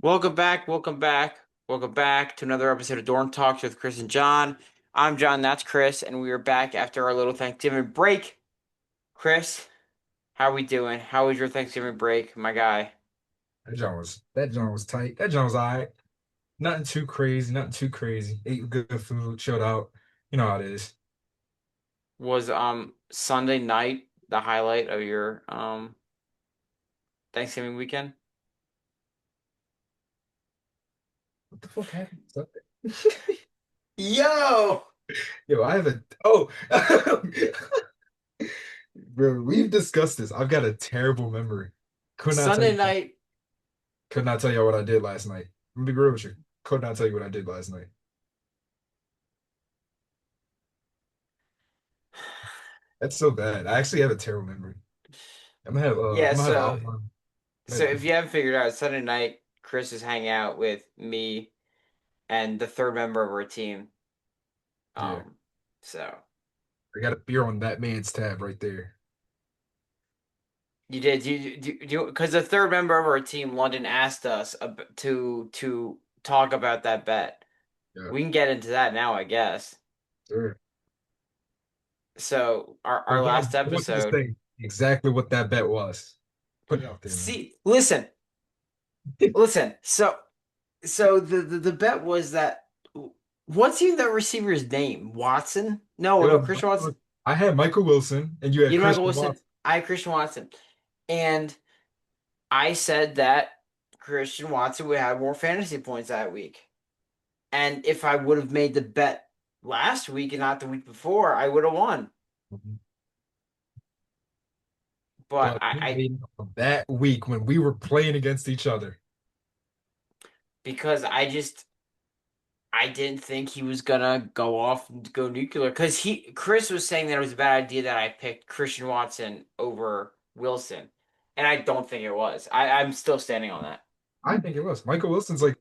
Welcome back, welcome back, welcome back to another episode of Dorm Talks with Chris and John. I'm John, that's Chris, and we are back after our little Thanksgiving break. Chris, how we doing? How was your Thanksgiving break, my guy? That joint was tight. That joint was all right. Nothing too crazy, nothing too crazy. Ate good food, chilled out. You know how it is. Was Sunday night the highlight of your Thanksgiving weekend? What the fuck happened? Yo! Yo, I have bro, we've discussed this. I've got a terrible memory. Could not tell Sunday you night. could not tell you what I did last night. I'm gonna be real with you. Could not tell you what I did last night. That's so bad. I actually have a terrible memory. Yeah, I'm gonna have so Alzheimer's. so if you haven't figured out, Sunday night, Chris is hanging out with me and the third member of our team. Yeah, Um, so. I got a beer on that man's tab right there. You did you because the third member of our team, London, asked us to talk about that bet. Yeah, We can get into that now, I guess. sure. So our But last I want you to episode. say exactly what that bet was. Put it out there, man. See, listen. So the bet was that what's even that receiver's name? Watson? It No, was Christian Watson. I had Michael Wilson and you had You know Michael Christian Wilson. Watson. I had Christian Watson, and I said that Christian Watson would have more fantasy points that week. And if I would have made the bet last week and not the week before, I would have won. Mhm. But But you I made it that week when we were playing against each other. because I didn't think he was gonna go off and go nuclear because he Chris was saying that it was a bad idea that I picked Christian Watson over Wilson, and I don't think it was. I'm still standing on that. I think it was. Michael Wilson's like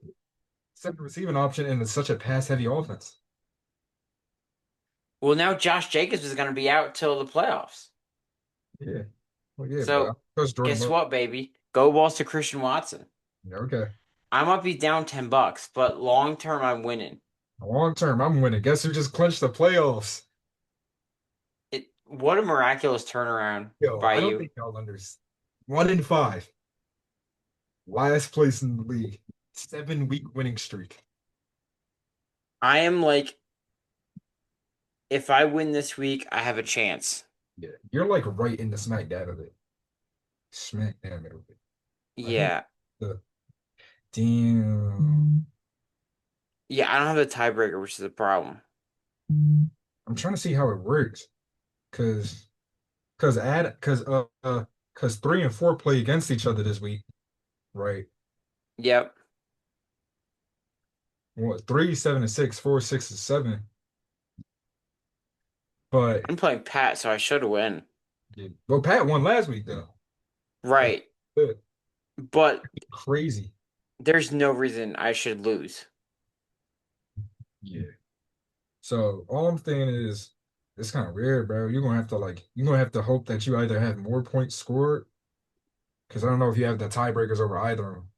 second receiving option and it's such a pass heavy offense. Well, now Josh Jacobs is gonna be out till the playoffs. Yeah. Well, yeah, but I So trust Jordan guess Love. what, baby? Go balls to Christian Watson. Yeah, okay. I might be down $10, but long term I'm winning. Long term, I'm winning. Guess who just clinched the playoffs? What a miraculous turnaround Yo, by I don't you. think y'all understand. 1-5. Last place in the league. 7-week winning streak. I am like, if I win this week, I have a chance. Yeah. You're like right in the smack dab of it. Smack dab of it. I think Yeah. the damn. Yeah, I don't have the tiebreaker, which is the problem. I'm trying to see how it works. Cause cause 3 and 4 play against each other this week, right? Yep. What 3, 7 and 6, 4, 6 and 7. But I'm playing Pat, so I should win. yeah. Well, Pat won last week though. Like Right. good. But Crazy. there's no reason I should lose. Yeah. So all I'm saying is it's kind of weird, bro. You're gonna have to hope that you either have more points scored, because I don't know if you have the tiebreakers over either of them.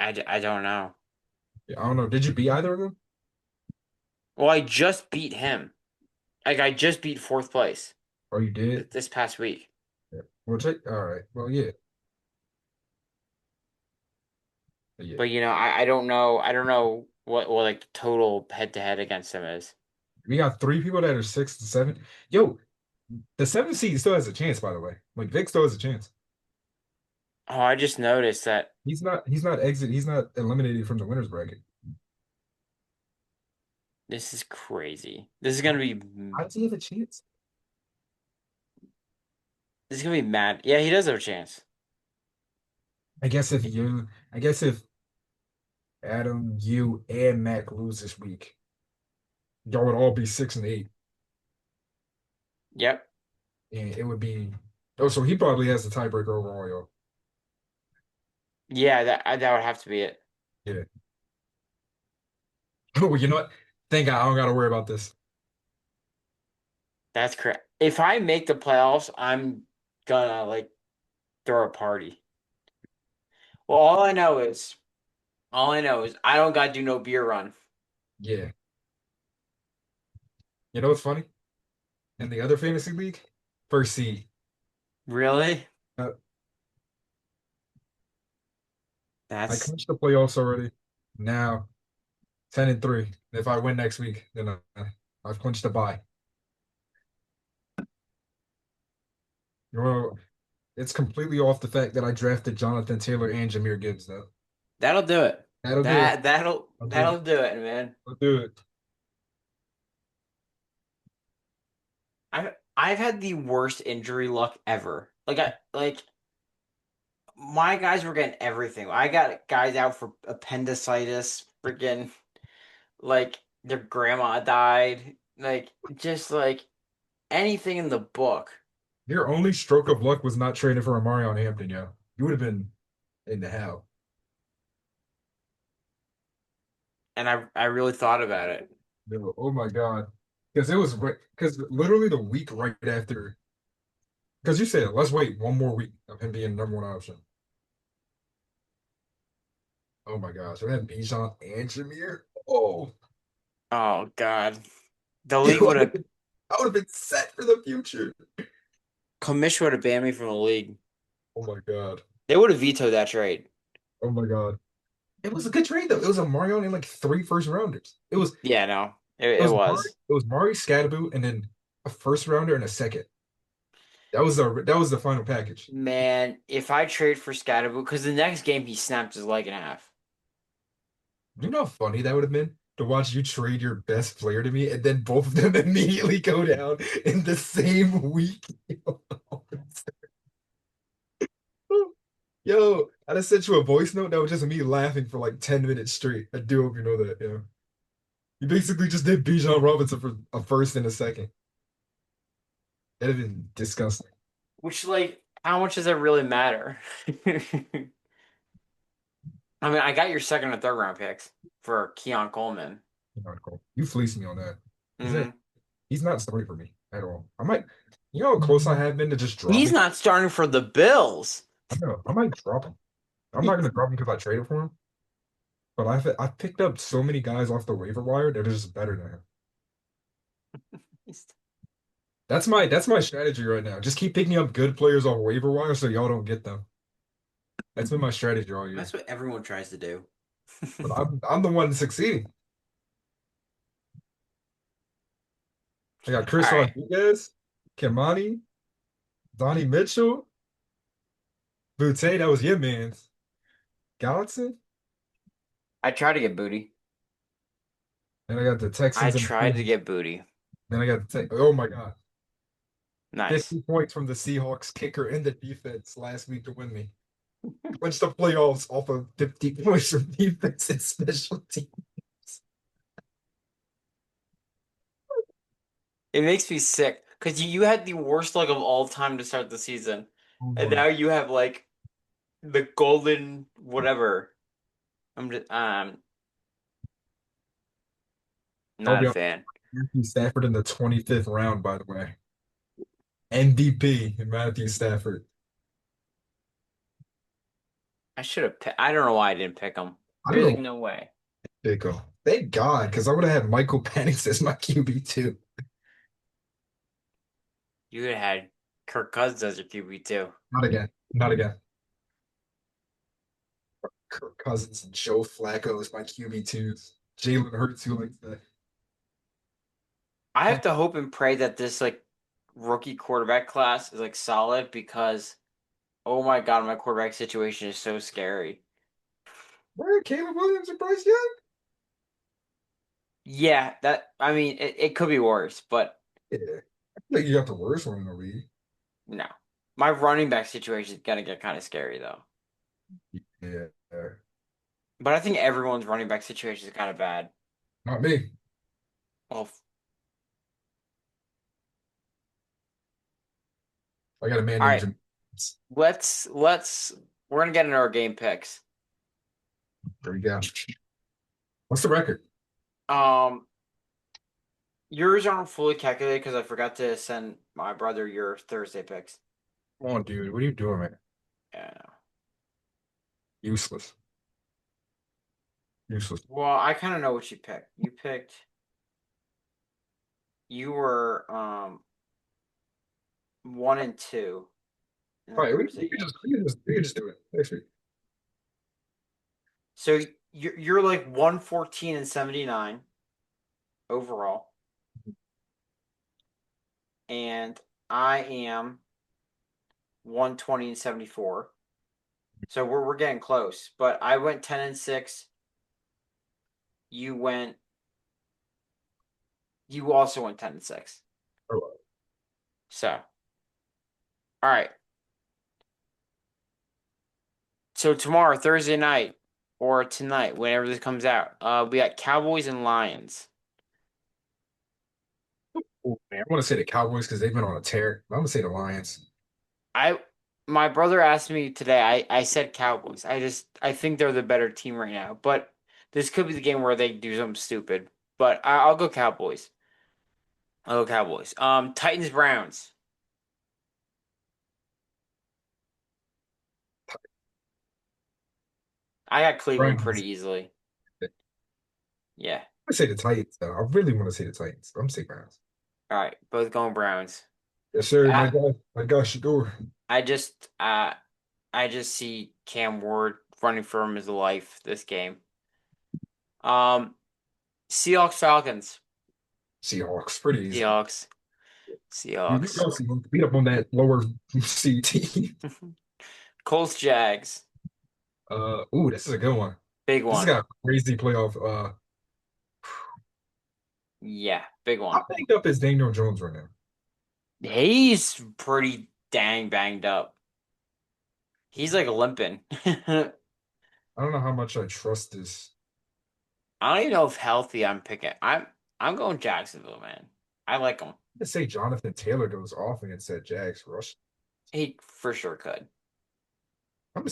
I don't know. Yeah, I don't know. Did you beat either of them? Well, I just beat him. Like, I just beat fourth place Or you did? this past week. Yeah. Well, check. All right. Well, yeah. Yeah. But, I don't know. I don't know what like the total head to head against him is. We got 3 people that are 6 and 7. Yo, the 7 seed still has a chance, by the way. Like Vic still has a chance. Oh, I just noticed that He's not eliminated from the winners bracket. this is crazy. This is gonna be How does he have a chance? This is gonna be mad. Yeah, he does have a chance. I guess if Adam, you, and Mac lose this week, y'all would all be 6and 8. Yep. And it would be oh, so he probably has the tiebreaker overall, y'all. Yeah, that would have to be it. Yeah. Oh, you know what? Thank God I don't gotta worry about this. That's correct. If I make the playoffs, I'm gonna like throw a party. Well, all I know is All I know is I don't gotta do no beer run. Yeah. You know what's funny? In the other fantasy league, first seed. Really? Uh, I That's clinched the playoffs already. Now 10-3. If I win next week, then I've clinched a bye. Well, it's completely off the fact that I drafted Jonathan Taylor and Jahmyr Gibbs, though. that'll do it. That'll do it. That'll I'll do it. that'll do it, man. I'll do it. I've had the worst injury luck ever. Like my guys were getting everything. I got guys out for appendicitis, freaking like their grandma died, like just like anything in the book. Your only stroke of luck was not trading for Amarion Hampton, yo. You would have been in the hell. And I really thought about it. No, oh my God. Because it was right, because literally the week right after, because you said, let's wait one more week of him being the number one option. Oh my gosh. So had Bijan and Jameer. Oh, Oh God. The it league would would have have been, I would have been set for the future. Commish would have banned me from the league. Oh my God. They would have vetoed that trade. Oh my God. It was a good trade though. It was a Mario and like three first rounders. Yeah, no. It It was Mari, was. it was Mari Scadaboo and then a first rounder and a second. That was the final package. Man, if I trade for Scatterboot, because the next game he snapped his leg in half. You know how funny that would have been to watch you trade your best player to me and then both of them immediately go down in the same week. Yo, I just sent you a voice note that was just me laughing for like 10 minutes straight. I do hope you know that, yeah. You basically just did Bijan Robinson for a first and a second. That'd have been disgusting. Which, like, how much does that really matter? I mean, I got your second and third round picks for Keon Coleman. Not cool. You fleeced me on that. He's a, Hmm. he's not starting for me at all. I might, you know how close I have been to just He's dropping. not starting for the Bills. I know. I might drop him. I'm not gonna drop him because I traded for him. But I've picked up so many guys off the waiver wire that are just better than him. That's my strategy right now. Just keep picking up good players off waiver wire so y'all don't get them. That's been my strategy all That's year. what everyone tries to do. But I'm the one succeeding. I got All Chris right. Rodriguez, Kimani, Donnie Mitchell, Butte, that was your man's. Gallatin, I tried to get booty. and I got the I Texans and tried to get booty. then I got oh my God. Nice. 50 points from the Seahawks kicker and the defense last week to win me. Clinched the playoffs off of 50 points from defense and special teams. It makes me sick because you had the worst luck of all time to start the season, Oh and my. now you have like the golden whatever. I'm just I'll not be a on fan. Matthew Stafford in the 25th round, by the way. MVP Matthew Stafford. I should have. I don't know why I didn't pick him. I don't There's like know. no way. There you go. Thank God, because I would have had Michael Penix as my QB too. You would have had Kirk Cousins as your QB too. Not again. Not again. Kirk Cousins and Joe Flacco as my QB twos. Jalen Hurts, who likes that. I have to hope and pray that this like rookie quarterback class is like solid because oh my God, my quarterback situation is so scary. Where Caleb Williams and Bryce Young? Yeah, that I mean it could be worse, but Yeah. I feel like you got the worst one in the league. no. My running back situation is gonna get kind of scary though. Yeah. But I think everyone's running back situation is kind of bad. Not me. Well, I got a man all named right. Jim. Let's we're gonna get into our game picks. There we go. What's the record? Um, yours aren't fully calculated because I forgot to send my brother your Thursday picks. Come on, dude. What are you doing, man? Yeah, I know. Useless. Useless. Well, I kind of know what you picked. You were 1-2 in the All right, Thursday game. we can just do it next week. So you're like 114-79 overall, and I am 120-74. So we're getting close. But I went 10-6. You went. You also went 10-6. All right. So all right. So tomorrow, Thursday night, or tonight, whenever this comes out, we got Cowboys and Lions. Oh, man, I want to say the Cowboys because they've been on a tear. I'm gonna say the Lions. I My brother asked me today. I said Cowboys. I think they're the better team right now. But this could be the game where they do something stupid. But I'll go Cowboys. I'll go Cowboys. Titans Browns. I got Cleveland pretty Browns. easily. I'm Yeah. gonna say the Titans though. I really want to say the Titans. I'm gonna say Browns. All right. Both going Browns. Yes, sir. I My guy Shador. I just I just see Cam Ward running for him his life this game. Um, Seahawks Falcons. Seahawks. Pretty easy. Seahawks. You Seahawks. go Seahawks. Beat up on that lower seed team. Colts Jags. Ooh, this is a good one. Big This has one. got a crazy playoff. Yeah, big How one. banged up is Daniel Jones right now? He's pretty dang banged up. He's like limping. I I don't know how much I trust this. don't even know if healthy I'm picking. I'm going Jacksonville, man. I like him. Let's say Jonathan Taylor goes off against that Jags rush. He for sure could. I'm gonna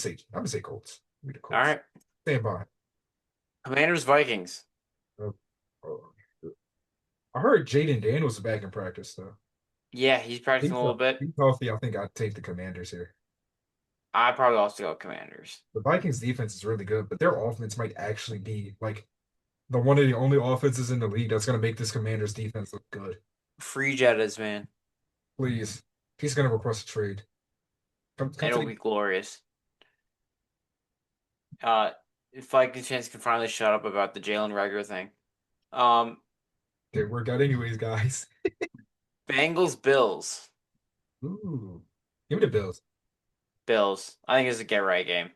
say Colts. Give me the All Colts. right. Stand by. Commanders Vikings. Uh, oh, I heard Jaden Daniels is back in practice though. Yeah, he's practicing a He's little bit. he's healthy. I think I'd take the Commanders here. I probably also go Commanders. The Vikings defense is really good, but their offense might actually be like the one of the only offenses in the league that's gonna make this Commanders defense look good. Free Jettas, man. Please, he's gonna request a trade. Come to It'll the. be glorious. Uh, if Vikings fans can finally shut up about the Jalen Reagor thing. Um, They work out anyways, guys. Bengals Bills. Ooh, give me the Bills. Bills. I think it's a get right game.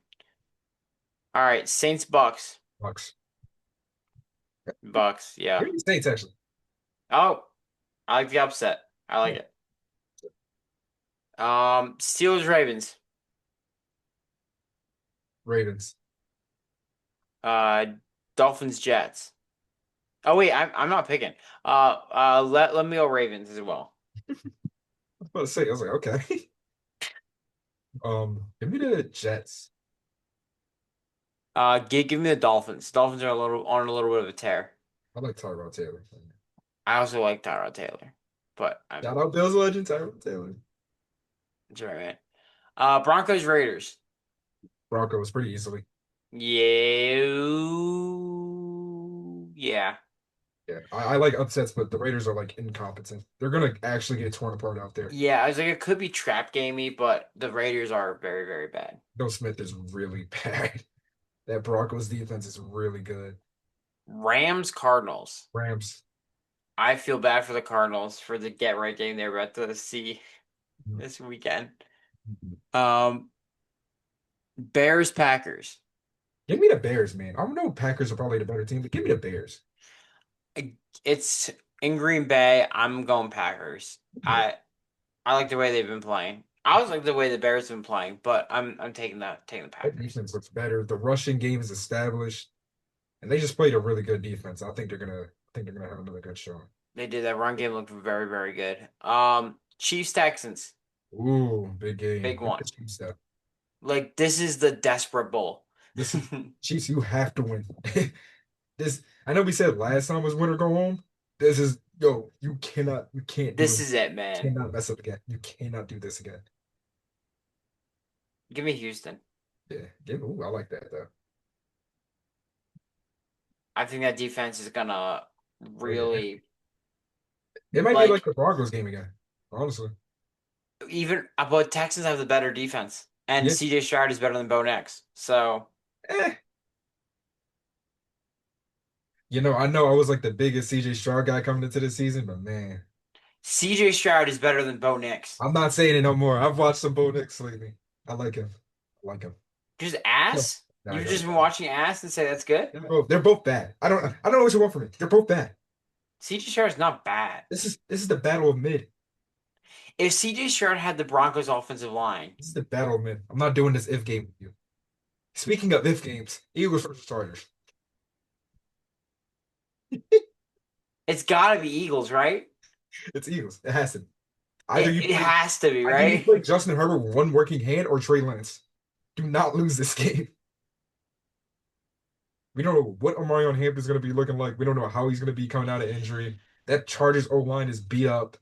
All right, Saints Bucks. Bucks. Bucks, yeah. Give me the Saints actually. Oh, I like the upset. I like Yeah, it. Steelers Ravens. Ravens. Uh, Dolphins Jets. Oh wait, I'm not picking. Let me go Ravens as well. I was about to say, I was like, okay. Give me the Jets. Give me the Dolphins. Dolphins are on a little bit of a tear. I like Tyrod Taylor. I also like Tyrod Taylor, but Shout out Bills legend Tyrod Taylor. it's all right, man. Broncos Raiders. Broncos pretty easily. Yeah, yeah, Yeah, I like upsets, but the Raiders are like incompetent. They're gonna actually get torn apart out there. yeah. I was like, it could be trap gamey, but the Raiders are very, very bad. Bill Smith is really bad. That Broncos defense is really good. Rams Cardinals. Rams. I feel bad for the Cardinals for the get right game they're about to see this weekend. Um, Bears Packers. Give me the Bears, man. I don't know Packers are probably the better team, but give me the Bears. It's in Green Bay. I'm going Packers. Yeah. I like the way they've been playing. I always like the way the Bears have been playing, but I'm taking the That Packers. defense looks better. The rushing game is established, and they just played a really good defense. I think they're gonna have another good show. They did that run game looked very, very good. Chiefs Texans, Ooh, big big game. Give me one. the Chiefs though. Like this is the desperate bowl. This is Chiefs. You have to win. This I know we said last time was win or go home. This is yo. You can't do This it. is it, You man. cannot mess up again. You cannot do this again. Give me Houston. Yeah. Ooh, I like that though. I think that defense is gonna Like, really it might be like like the Broncos game again, honestly. even but Texans have the better defense, and Yeah. CJ Stroud is better than Bo Nix. So Eh. I know I was like the biggest CJ Stroud guy coming into the season, but man, CJ Stroud is better than Bo Nix. I'm not saying it no more. I've watched some Bo Nix lately. I like him. I like him. Just No, ass? no, You've no, just been no. watching ass and say that's good? They're both bad. I don't know what you want from me. They're both bad. CJ Stroud is not bad. This is the battle of mid. If CJ Stroud had the Broncos offensive line, This is the battle of mid. I'm not doing this if game with you. Speaking of if games, Eagles versus Chargers. it's gotta be Eagles, right? It's Eagles. It has to be. Either It, you it play has to be, either you right? play Justin Herbert with one working hand or Trey Lance. Do not lose this game. We don't know what Omarion Hampton's going to be looking like. We don't know how he's going to be coming out of injury. That Chargers O line is beat up.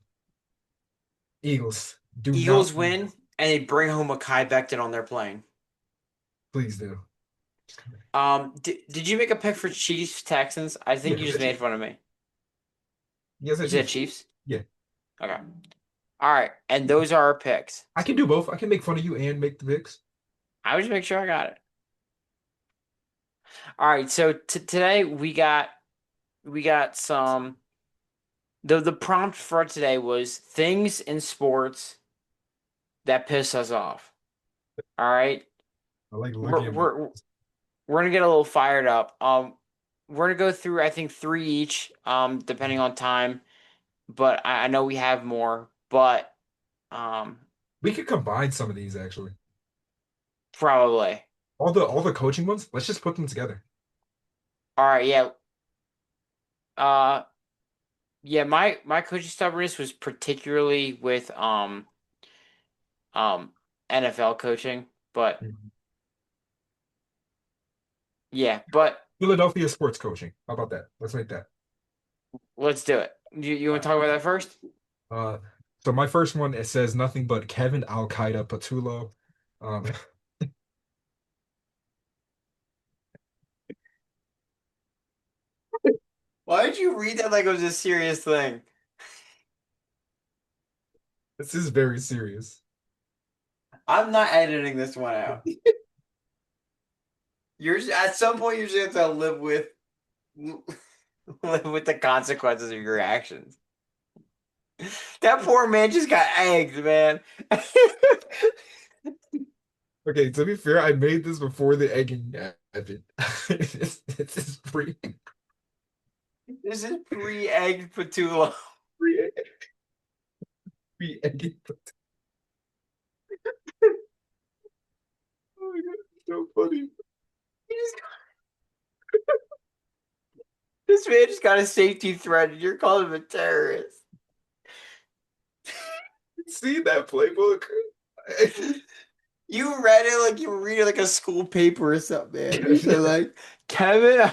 Eagles, do not Eagles lose win this. and they bring home Mekhi Becton on their plane. Please do. Did you make a pick for Chiefs Texans? I Yeah, think you the just made Chiefs. fun of me. Yes, the You said Chiefs. Chiefs? Yeah, Okay. All right, and those are our picks. I can do both. I can make fun of you and make the picks. I would just make sure I got it. All right, so today we got some the prompt for today was things in sports that piss us off. All right. I like looking We're at my. we're we're gonna get a little fired up. We're gonna go through I think three each, depending on time. But I know we have more, but um We could combine some of these actually. probably. All the coaching ones. Let's just put them together. All right, yeah. Uh yeah, my coaching stubbornness was particularly with um NFL coaching, but Mhm. yeah, but Philadelphia sports coaching. How about that? Let's make that. let's do it. You All want to talk right. about that first? Uh, so my first one it says nothing but Kevin Al Qaeda Patullo. Um, Why did you read that like it was a serious thing? this is very serious. I'm not editing this one out. At some point you're just gonna have to live with live with the consequences of your actions. That poor man just got egged, man. Okay, to be fair, I made this before the egging happened. This is This is pre-egged Patullo. pre pre egging. Oh my God, it's so funny. He just- This man just got a safety threat, and you're calling him a terrorist. See that playbook? You read it like you were reading like a school paper or something, man. You said like Kevin.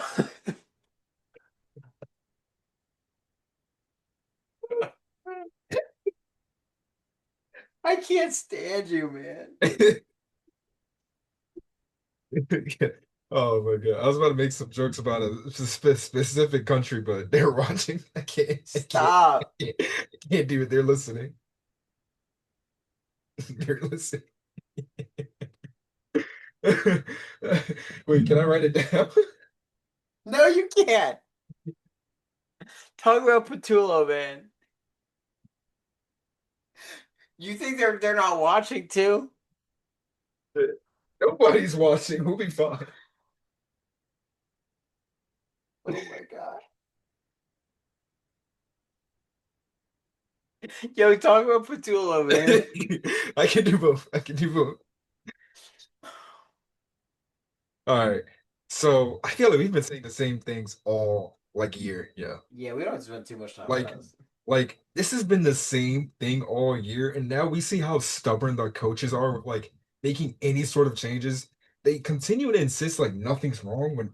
I can't stand you, man. Oh my God. I was about to make some jokes about a specific country, but they're watching. I can't, I can't, I Stop. can't, I can't do it. They're listening. They're listening. Wait, can I write it down? No, you can't. Talk about Patullo, man. You think they're not watching too? Nobody's watching. We'll be fine. Oh my god. Yo, talk about Patullo, man. I can do both. I can do both. All right. So I feel like we've been saying the same things all like year. Yeah. Yeah, we don't spend too much time on Like, this. like this has been the same thing all year, and now we see how stubborn the coaches are with like making any sort of changes. They continue to insist like nothing's wrong when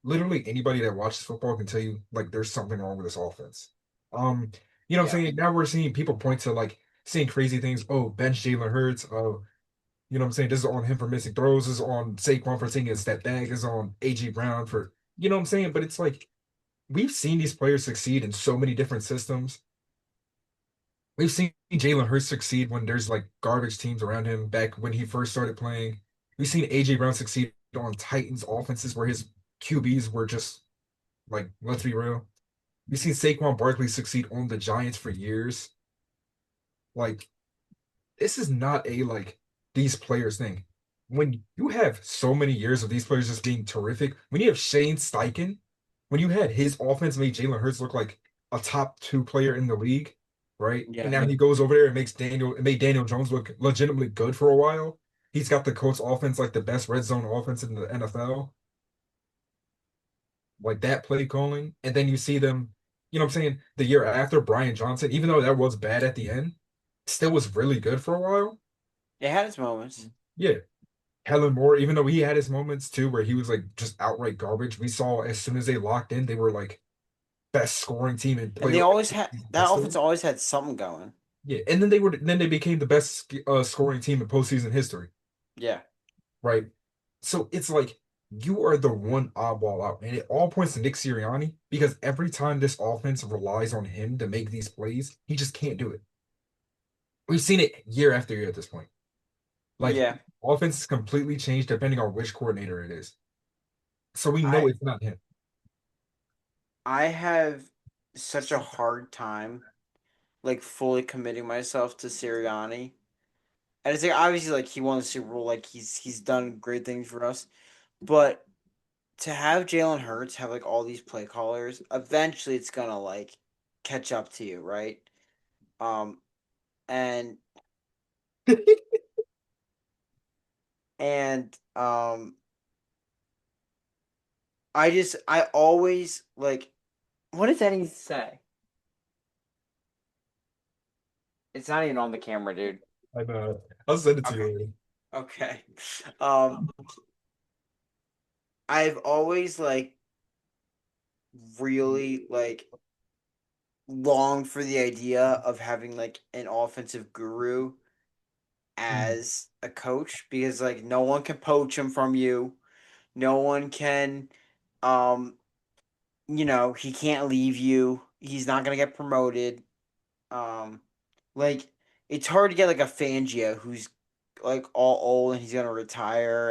literally anybody that watches football can tell you like there's something wrong with this offense. Um, what I'm Yeah. saying? Now we're seeing people point to like saying crazy things. Oh, bench Jalen Hurts. Oh, what I'm saying? This is on him for missing throws. This is on Saquon for taking a step back. This is on AJ Brown for you know what I'm saying? But it's like we've seen these players succeed in so many different systems. We've seen Jalen Hurts succeed when there's like garbage teams around him back when he first started playing. We've seen AJ Brown succeed on Titans offenses where his QBs were just like, let's be real. We've seen Saquon Barkley succeed on the Giants for years. Like, this is not a like these players thing. When you have so many years of these players just being terrific, when you have Shane Steichen, when you had his offense made Jalen Hurts look like a top two player in the league, right? And Yeah. now he goes over there and it made Daniel Jones look legitimately good for a while. He's got the Colts offense like the best red zone offense in the NFL, like that play calling. And then you see them, you know what I'm saying, the year after Brian Johnson, even though that was bad at the end, still was really good for a while. It had its moments. Yeah. Helen Moore, even though he had his moments too, where he was like just outright garbage, we saw as soon as they locked in, they were like best scoring team and And played they like always had that offense consistently. always had something going. Yeah, and then they became the best scoring team in postseason history, Yeah. right? So it's like you are the one oddball out, and it all points to Nick Sirianni because every time this offense relies on him to make these plays, he just can't do it. We've seen it year after year at this point. Like Yeah. offense is completely changed depending on which coordinator it is. So we know I it's not him. I have such a hard time like fully committing myself to Sirianni. And it's like obviously like he won the Super Bowl, like he's done great things for us. But to have Jalen Hurts have like all these play callers, eventually it's gonna like catch up to you, right? Um and and I always like what does that even say? It's not even on the camera, dude. I know. I'll send it to you Okay. later. Okay. Um I've always like really like longed for the idea of having like an offensive guru Mhm. as a coach because like no one can poach him from you. No one can um he can't leave you. He's not gonna get promoted. Um like it's hard to get like a Fangio who's like all old and he's gonna retire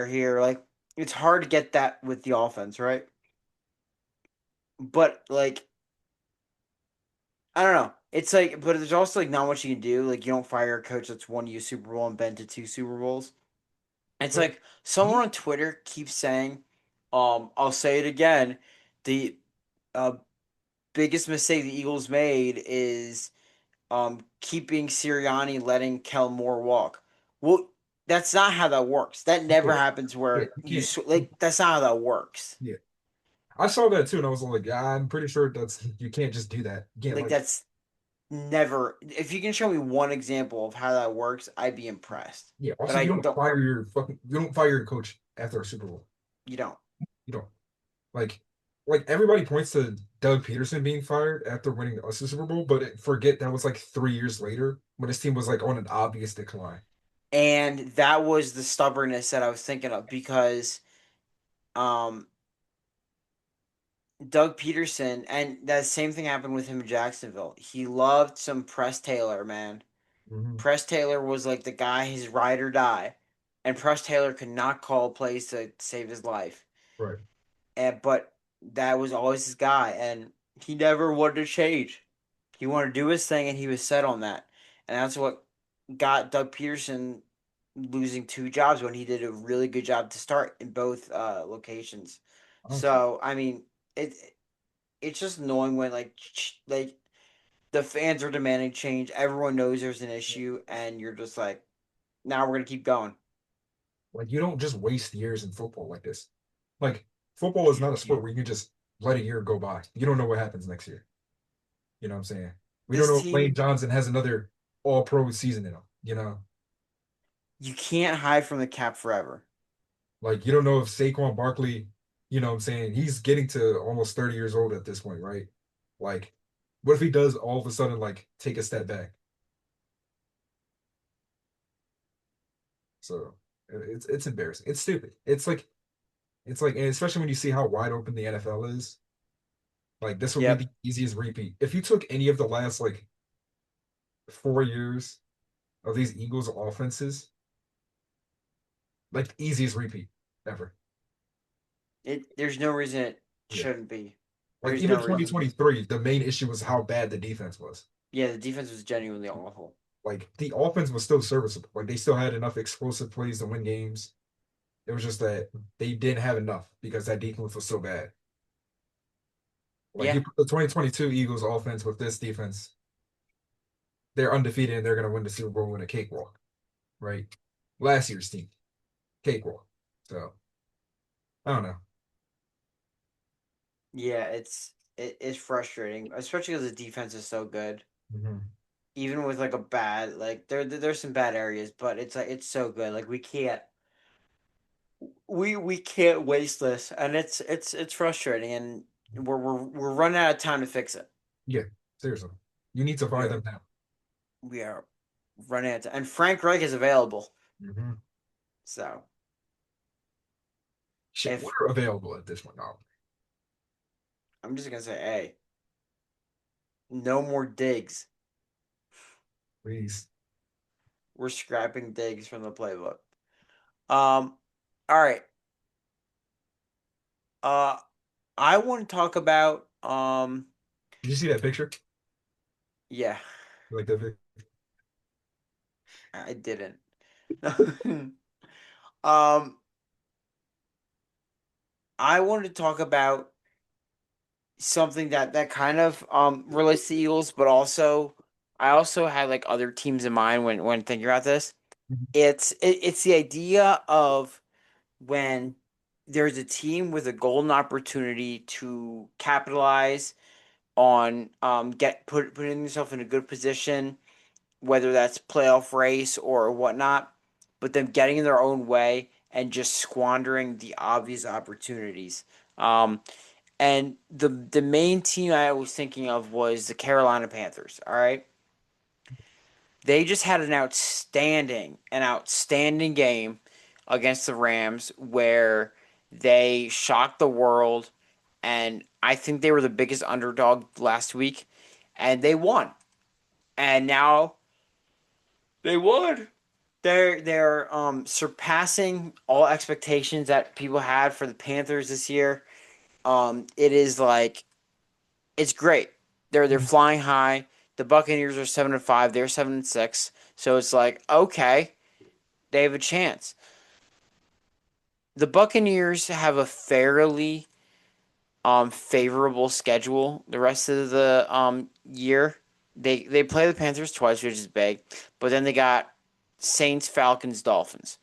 here. Like it's hard to get that with the offense, right? But like I don't know. It's like, but there's also like not much you can do. Like you don't fire a coach that's won you a Super Bowl and been to two Super Bowls. It's But like someone on Twitter keeps saying, I'll say it again, the uh biggest mistake the Eagles made is keeping Sirianni letting Kel Moore walk. Well, that's not how that works. That never yeah, happens yeah, where you you can't. like that's not how that works. Yeah, I saw that too, and I was like, yeah, I'm pretty sure that's you can't just do that. You can't Like like, that's never. If you can show me one example of how that works, I'd be impressed. yeah. But Also, I don't. you don't fire your coach after a Super Bowl. You don't. You don't like like everybody points to Doug Peterson being fired after winning us a Super Bowl, but forget that was like 3 years later when his team was like on an obvious decline. And that was the stubbornness that I was thinking of because um Doug Peterson and that same thing happened with him in Jacksonville. He loved some Press Taylor, man. Hmm. Press Taylor was like the guy, his ride or die. And Press Taylor could not call plays to save his life. Right. But that was always his guy and he never wanted to change. He wanted to do his thing and he was set on that. And that's what got Doug Peterson losing two jobs when he did a really good job to start in both locations. Honestly, So I mean, it it's just annoying when like the fans are demanding change. Everyone knows there's an issue, and you're just like, now we're gonna keep going. like you don't just waste years in football like this. Like football is not a sport where you can just let a year go by. You don't know what happens next year. You know what I'm saying? We don't This know if Lane team, Johnson has another all pro season in him, you know? you can't hide from the cap forever. Like you don't know if Saquon Barkley, you know what I'm saying? He's getting to almost 30 years old at this point, right? Like, what if he does all of a sudden like take a step back? So it's embarrassing. It's stupid. It's like It's like, and especially when you see how wide open the NFL is, like this would be Yep. the easiest repeat. If you took any of the last like 4 years of these Eagles offenses, like the easiest repeat ever. There's no reason it Yeah. shouldn't be. Like There's even no reason. 2023, the main issue was how bad the defense was. Yeah, the defense was genuinely awful. Like the offense was still serviceable. Like they still had enough explosive plays to win games. It was just that they didn't have enough because that defense was so bad. Like Yeah. you put the 2022 Eagles offense with this defense, they're undefeated and they're going to win the Super Bowl in a cakewalk, right? Last year's team, cakewalk. So I don't know. Yeah, it's frustrating, especially because the defense is so good. Mhm. Even with like a bad like there's some bad areas, but it's like it's so good. Like we can't waste this, and it's frustrating, and we're running out of time to fix it. Yeah, seriously. You need to We fire are them now. we are running out of time. And Frank Reich is available. Mhm. So Shit, if we're available at this one now. I'm just gonna say, hey, no more digs. Please. We're scrapping digs from the playbook. Um, all right. Uh, I want to talk about Did you see that picture? yeah, Like that pic- I didn't. um, I wanted to talk about something that kind of relates to Eagles, but also I also had like other teams in mind when thinking about this. It's the idea of when there's a team with a golden opportunity to capitalize on putting themselves in a good position, whether that's playoff race or whatnot, but them getting in their own way and just squandering the obvious opportunities. And the main team I was thinking of was the Carolina Panthers. All right, they just had an outstanding game against the Rams where they shocked the world, and I think they were the biggest underdog last week, and they won. And now they won. They're surpassing all expectations that people had for the Panthers this year. It is like it's great. They're Mhm. flying high. The Buccaneers are 7-5. They're 7-6. So it's like okay, they have a chance. The Buccaneers have a fairly favorable schedule the rest of the year. They play the Panthers twice, which is big, but then they got Saints, Falcons, Dolphins.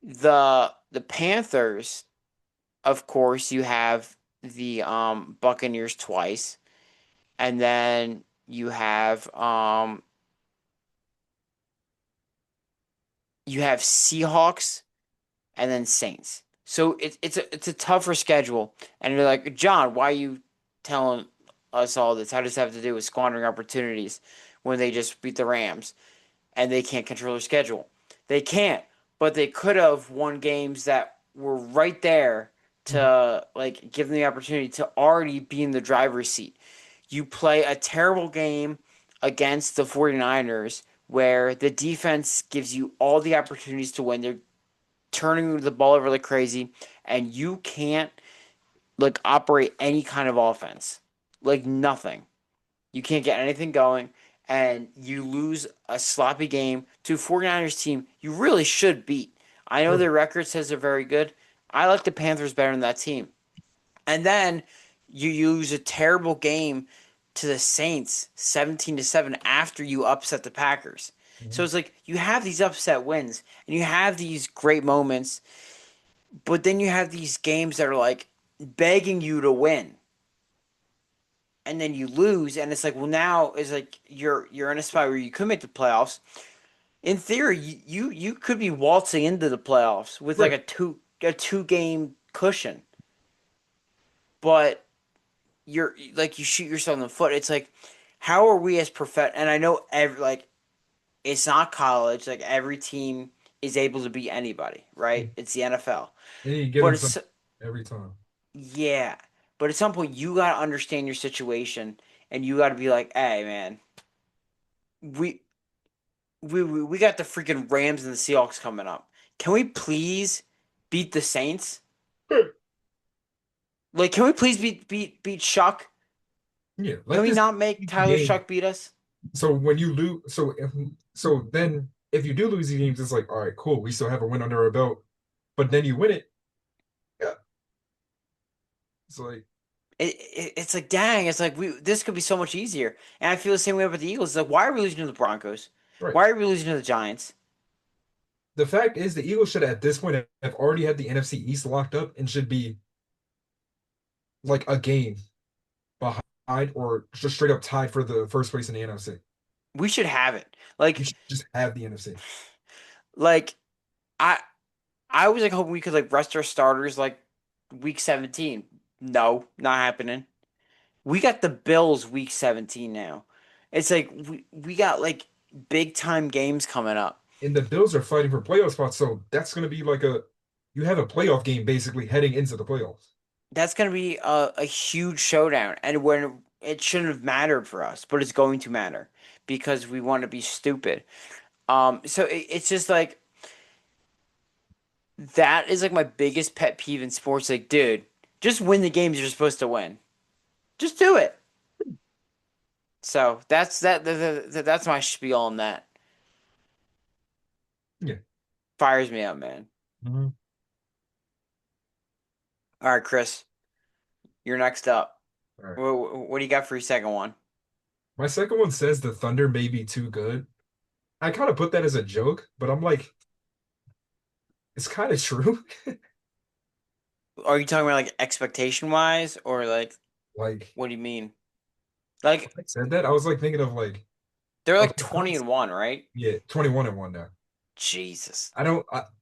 The Panthers, of course, you have the Buccaneers twice, and then you have Seahawks and then Saints. So it's a tougher schedule. And you're like, John, why are you telling us all this? How does that have to do with squandering opportunities when they just beat the Rams and they can't control their schedule? They can't, but they could have won games that were right there Mhm. to like give them the opportunity to already be in the driver's seat. You play a terrible game against the 49ers where the defense gives you all the opportunities to win. They're turning the ball over like crazy, and you can't like operate any kind of offense, like nothing. You can't get anything going, and you lose a sloppy game to a 49ers team you really should beat. I know Sure. their record says they're very good. I like the Panthers better than that team. And then you use a terrible game to the Saints 17-7 after you upset the Packers. So Mhm. it's like you have these upset wins and you have these great moments, but then you have these games that are like begging you to win, and then you lose, and it's like, well, now it's like you're in a spot where you could make the playoffs. In theory, you could be waltzing into the playoffs with like Right. a two game cushion, but you're like you shoot yourself in the foot. It's like, how are we as And I know every like it's not college. Like every team is able to beat anybody, right? Mhm. It's the NFL. And you give But him some it's every time. yeah. But at some point you gotta understand your situation and you gotta be like, hey man, we we got the freaking Rams and the Seahawks coming up. Can we please beat the Saints? Like, can we please beat Shuck? Yeah, Can let we this not make easy Tyler game. Shuck beat us? So when you lose, so then if you do lose these games, it's like, all right, cool, we still have a win under our belt. But then you win it, yeah. It's like, It's like dang, it's like we this could be so much easier. And I feel the same way about the Eagles. It's like, why are we losing to the Broncos? right. Why are we losing to the Giants? The fact is, the Eagles should at this point have already had the NFC East locked up and should be like a game behind or just straight up tied for the first place in the NFC. We should have it. You should just have the NFC. Like I I was like hoping we could like rest our starters like week 17. No, not happening. We got the Bills week 17 now. It's like we got like big time games coming up. And the Bills are fighting for playoff spots, so that's going to be like a you have a playoff game basically heading into the playoffs. That's gonna be a huge showdown, and when it shouldn't have mattered for us, but it's going to matter because we want to be stupid. So it's just like that is like my biggest pet peeve in sports. Like, dude, just win the games you're supposed to win. Just do it. So that's my spiel on that. Yeah. Fires me up, man. Mhm. All right, Chris, you're next up. All right. What do you got for your second one? My second one says the Thunder may be too good. I kind of put that as a joke, but I'm like, it's kind of true. Are you talking about like expectation wise, or like Like, what do you mean? Like I said that, I was like thinking of like, they're like okay, 20 and 1, right? yeah, 21 and 1 now. Jesus.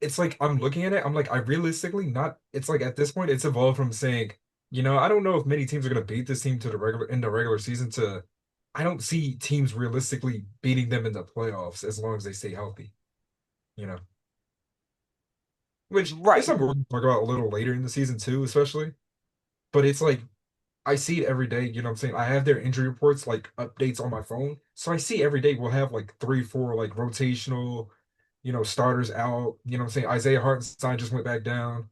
It's like I'm looking at it, I'm like, I realistically not, it's like at this point, it's evolved from saying, I don't know if many teams are going to beat this team to in the regular season to, I don't see teams realistically beating them in the playoffs as long as they stay healthy, you know, which is Right. something we'll talk about a little later in the season too, especially. But it's like, I see it every day, you know what I'm saying? I have their injury reports, like updates on my phone. So I see every day we'll have like three, four like rotational, starters out. You know what I'm saying? Isaiah Hartenstein just went back down.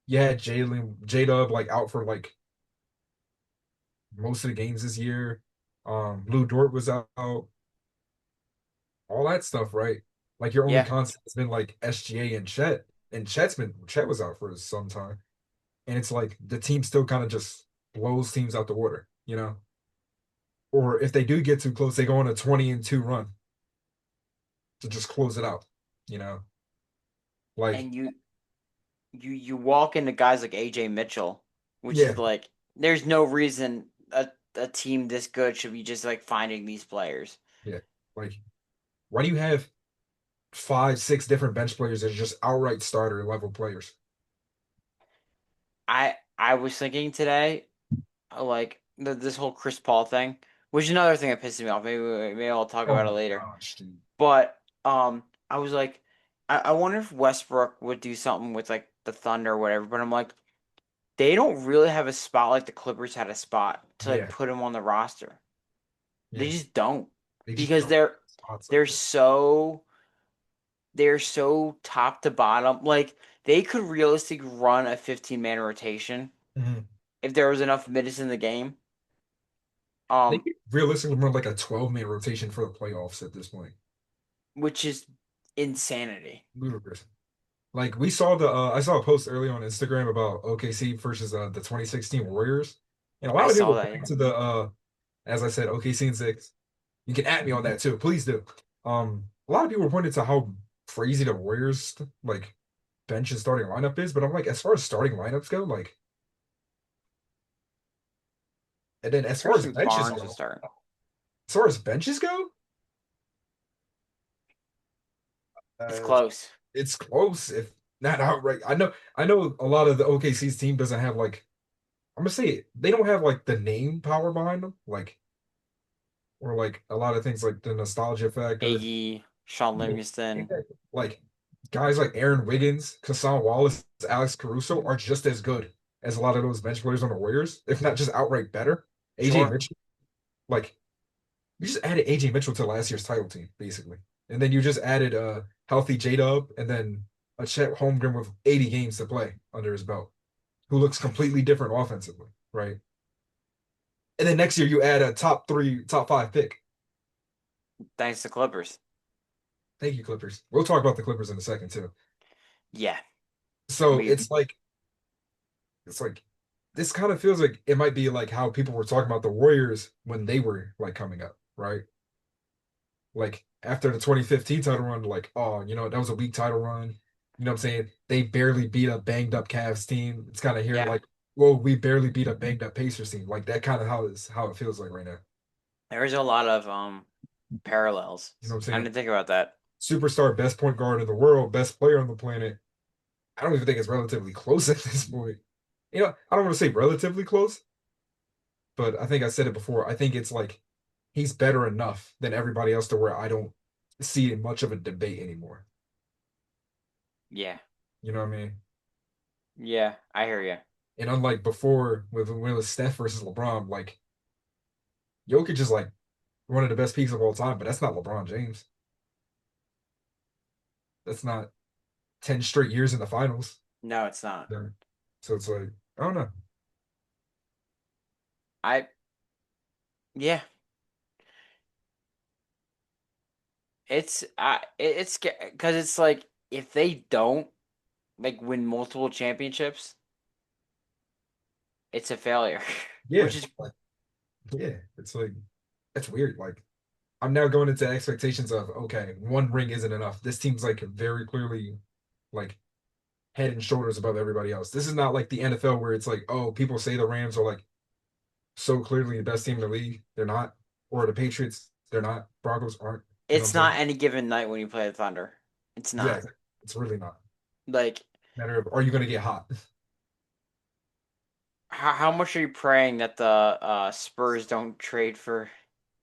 Yeah, J-Dub like out for like most of the games this year. Lou Dort was out, all that stuff, right? Like your only Yeah. constant has been like SGA and Chet. And Chet was out for some time. And it's like the team still kind of just blows teams out the water, you know? Or if they do get too close, they go on a 20-2 run to just close it out, you know? Like, And you walk into guys like AJ Mitchell, which yeah, is like there's no reason a team this good should be just like finding these players. yeah. Like, why do you have five, six different bench players that are just outright starter level players? I was thinking today, like this whole Chris Paul thing, which is another thing that pisses me off. Maybe I'll talk Oh about it my later. gosh, dude. But I was like, I wonder if Westbrook would do something with like the Thunder or whatever. But I'm like, they don't really have a spot like the Clippers had a spot to like Yeah, put him on the roster. They yeah. just don't They just because don't have spots like they're that. so they're so top to bottom. Like they could realistically run a 15-man rotation Mhm. if there was enough minutes in the game. They Um, could realistically run like a 12-man rotation for the playoffs at this point. which is insanity. Ludicrous. Like we saw I saw a post early on Instagram about OKC versus the 2016 Warriors. And a I lot of saw people that. point Yeah. to as I said, OKC and six. You can at me on that too. Please do. A lot of people pointed to how crazy the Warriors like bench and starting lineup is, but I'm like, as far as starting lineups go, like, and then as far as Christian benches Barnes is go, starting. as far as benches go, It's uh, close. it's close, if not outright. I know a lot of the OKC's team doesn't have like, I'm gonna say they don't have like the name power behind them, like, or like a lot of things like the nostalgia factor. Iggy, Sean Yeah, Livingston. exactly. Like guys like Aaron Wiggins, Kassan Wallace, Alex Caruso are just as good as a lot of those bench players on the Warriors, if not just outright better. AJ Sure. Mitchell, like you just added AJ Mitchell to last year's title team, basically. And then you just added a healthy J-Dub and then a Chet Holmgren with 80 games to play under his belt, who looks completely different offensively, right? And then next year you add a top three, top five pick. Thanks to Clippers. Thank you, Clippers. We'll talk about the Clippers in a second too. Yeah. So We it's like this kind of feels like it might be like how people were talking about the Warriors when they were like coming up, right? Like after the 2015 title run, like, oh, that was a weak title run. You know what I'm saying? They barely beat a banged up Cavs team. It's kind of here yeah. like, well, we barely beat a banged up Pacers team. Like that kind of how it feels like right now. There's a lot of parallels. You know what I'm I saying? didn't think about that. Superstar, best point guard in the world, best player on the planet. I don't even think it's relatively close at this point. I don't want to say relatively close, but I think I said it before. I think it's like he's better enough than everybody else to where I don't see much of a debate anymore. Yeah. You know what I mean? Yeah, I hear you. And unlike before with when it was Steph versus LeBron, like Jokic is like one of the best peaks of all time, but that's not LeBron James. That's not 10 straight years in the finals. No, it's not. Yeah. So it's like, I don't know. I yeah. It's because it's like if they don't like win multiple championships, it's a failure. Yeah. Which is Like, yeah. It's like that's weird. Like I'm now going into expectations of okay, one ring isn't enough. This team's like very clearly like head and shoulders above everybody else. This is not like the NFL where it's like, oh, people say the Rams are like so clearly the best team in the league. They're not. Or the Patriots, they're not. Broncos aren't. You know what I'm it's saying? not any given night when you play the Thunder. It's Yeah, not. it's really not. Like Matter of are you gonna get hot? how much are you praying that the Spurs don't trade for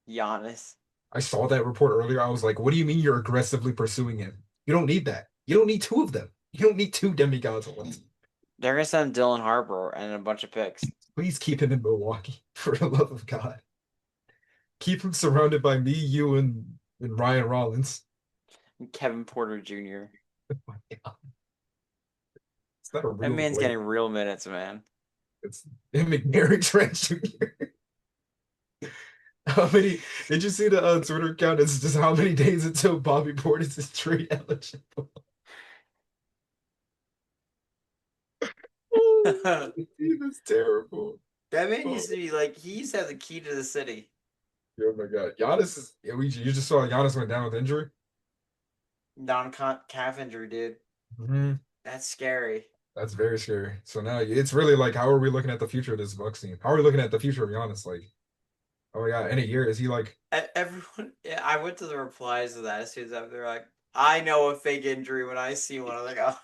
Giannis? I saw that report earlier. I was like, what do you mean you're aggressively pursuing him? You don't need that. You don't need two of them. You don't need two demigods at once. They're gonna send Dylan Harper and a bunch of picks. Please keep him in Milwaukee, for the love of God. Keep him surrounded by me, you, and Ryan Rollins. Kevin Porter Jr. It's not a That real man's player. getting real minutes, man. It's McNary Trent Jr. How many did you see the Twitter account? It's just how many days until Bobby Portis is trade eligible. That He was terrible. man Oh, used to be like he used to have the key to the city. oh my God. Giannis is yeah, you just saw Giannis went down with injury. Calf injury, dude. Hmm. That's scary. That's very scary. So now it's really like, how are we looking at the future of this Bucks team? How are we looking at the future of Giannis? Like, oh my God, in a year, is he like, Everyone, yeah, I went to the replies to that as soon as they're like, I know a fake injury when I see one. I'm like, oh,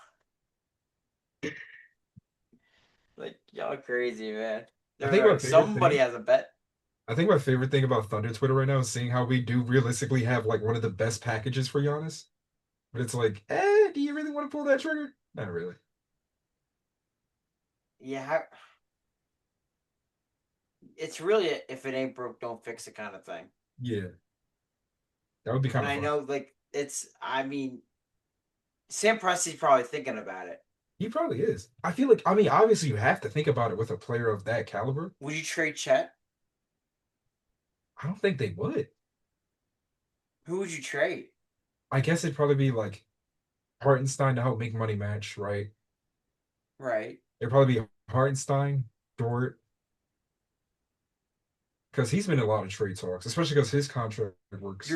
like y'all crazy, man. I They're think my like, favorite somebody thing, has a bet. I think my favorite thing about Thunder Twitter right now is seeing how we do realistically have like one of the best packages for Giannis. But it's like, do you really want to pull that trigger? Not really. Yeah, it's really if it ain't broke, don't fix it kind of thing. Yeah, that would be kind And of I fun. know, like, I mean, Sam Presti's probably thinking about it. He probably is. I feel like, I mean, obviously you have to think about it with a player of that caliber. Would you trade Chet? I don't think they would. Who would you trade? I guess it'd probably be like Hartenstein to help make money match, right? Right. It'd probably be Hartenstein, Dort, because he's been in a lot of trade talks, especially because his contract works.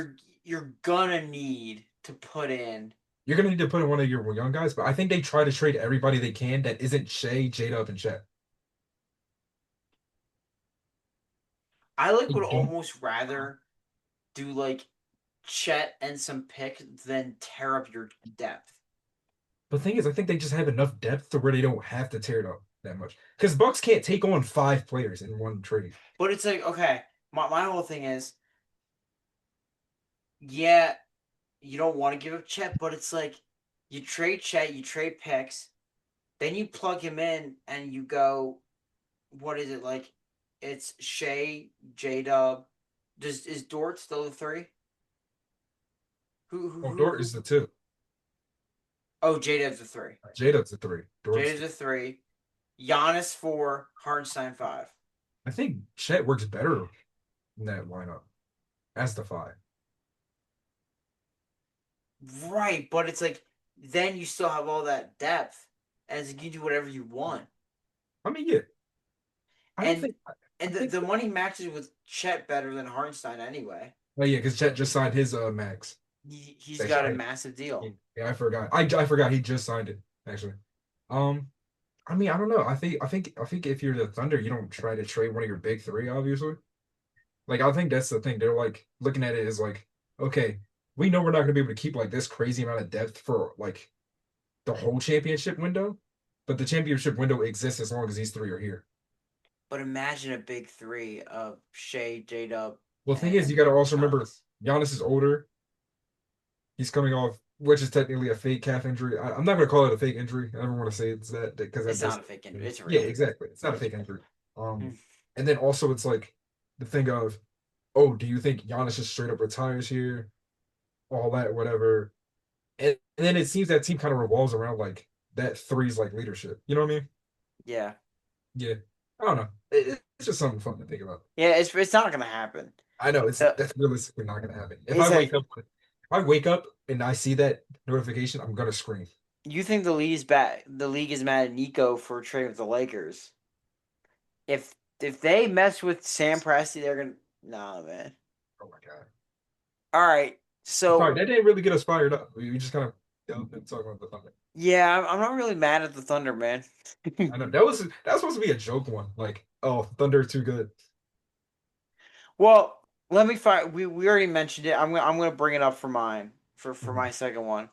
You're gonna need to put in. You're gonna need to put in one of your young guys, but I think they try to trade everybody they can that isn't Shea, J-Dub, and Chet. I like They would don't. almost rather do like Chet and some pick than tear up your depth. The thing is, I think they just have enough depth to where they don't have to tear it up that much. Because Bucks can't take on five players in one trade. But it's like, okay, my whole thing is, yeah, you don't want to give up Chet, but it's like You trade Chet, you trade picks, then you plug him in and you go, what is it like? It's Shea, J Dub. Is Dort still the three? Oh, Dort Who? is the two. Oh, J Dub's the three. J-Dub's the three. J Dort's Dub's the... the three. Giannis four. Hartenstein five. I think Chet works better in that lineup as the five. Right, but it's like then you still have all that depth, and it's like you do whatever you want, I mean, yeah, I don't and think. I and the, think. the money matches with Chet better than Hartenstein anyway. Oh yeah, because Chet just signed his max. He's got a Actually, massive deal. yeah, I forgot. I forgot he just signed it. Actually, um, I mean, I don't know. I think if you're the Thunder, you don't try to trade one of your big three, obviously. Like I think that's the thing. They're like looking at it as like, okay, we know we're not going to be able to keep like this crazy amount of depth for like the whole championship window, but the championship window exists as long as these three are here. But imagine a big three of Shea, J Dub, Well, the thing is, and you got to also remember Giannis. Giannis is older. He's coming off, which is technically a fake calf injury. I'm not going to call it a fake injury. I don't want to say it's that because that It's does. not a fake injury. It's Yeah, real. exactly. It's not a fake injury. Hmm. And then also it's like the thing of, oh, do you think Giannis just straight up retires here? All that, whatever. And then it seems that team kind of revolves around like that three's like leadership. You know what I mean? Yeah, Yeah. I don't know. It's just something fun to think about. yeah. It's not gonna happen. I know The, that's realistically not gonna happen. it's like If I wake up and I see that notification, I'm gonna scream. you think the league's back. The league is mad at Nico for trading with the Lakers. If they mess with Sam Presti, they're gonna. Nah, man. Oh my god. All right. Sorry, So that didn't really get us fired up. We just kind of delved into talking about the Thunder. yeah, I'm not really mad at the Thunder, man. I know that was supposed to be a joke one. Like, oh, Thunder are too good. Well, let me find. We already mentioned it. I'm gonna bring it up for mine for Mhm. my second one.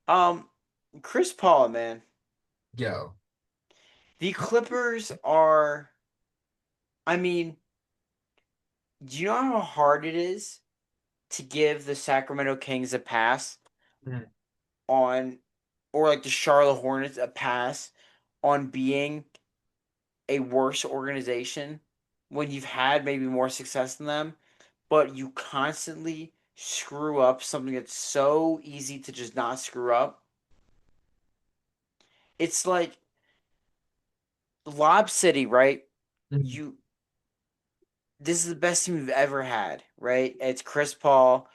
Um, Chris Paul, man. Yo. The Clippers are. I mean, do you know how hard it is to give the Sacramento Kings a pass Mhm. on, or like the Charlotte Hornets a pass on being a worse organization when you've had maybe more success than them, but you constantly screw up something that's so easy to just not screw up. It's like Lob City, right? Mhm. You This is the best team you've ever had, right? It's Chris Paul.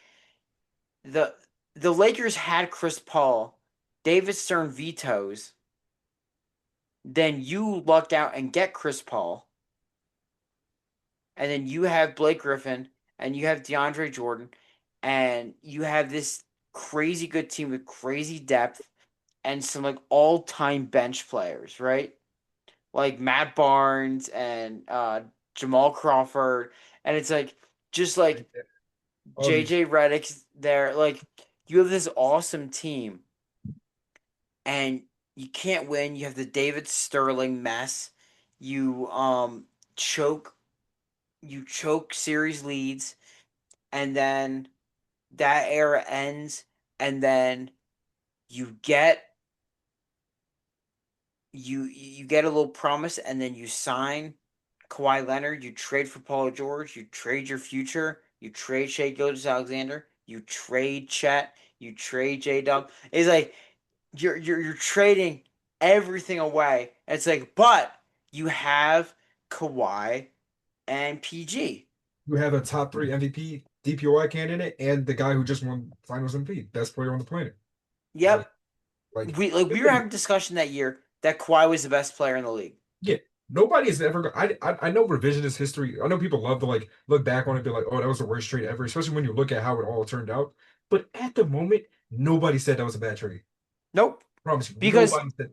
The the Lakers had Chris Paul. David Stern vetoes. Then you lucked out and get Chris Paul. And then you have Blake Griffin and you have DeAndre Jordan and you have this crazy good team with crazy depth and some like all-time bench players, right? Like Matt Barnes and Jamal Crawford, and it's like just like All these. JJ Redick's there. Like you have this awesome team, and you can't win. You have the David Sterling mess. You choke. You choke series leads, and then that era ends, and then you get you get a little promise, and then you sign Kawhi Leonard, you trade for Paul George, you trade your future, you trade Shea Gilgeous-Alexander, you trade Chet, you trade J Dub. It's like you're trading everything away. It's like, but you have Kawhi and PG. You have a top three MVP DPOI candidate and the guy who just won Finals MVP, best player on the planet. Like, Yep. like, We were having a discussion that year that Kawhi was the best player in the league. yeah. Nobody has ever. I know revisionist history. I know people love to like look back on it, and be like, "Oh, that was the worst trade ever," especially when you look at how it all turned out. But at the moment, nobody said that was a bad trade. Nope. I promise you, Because nobody said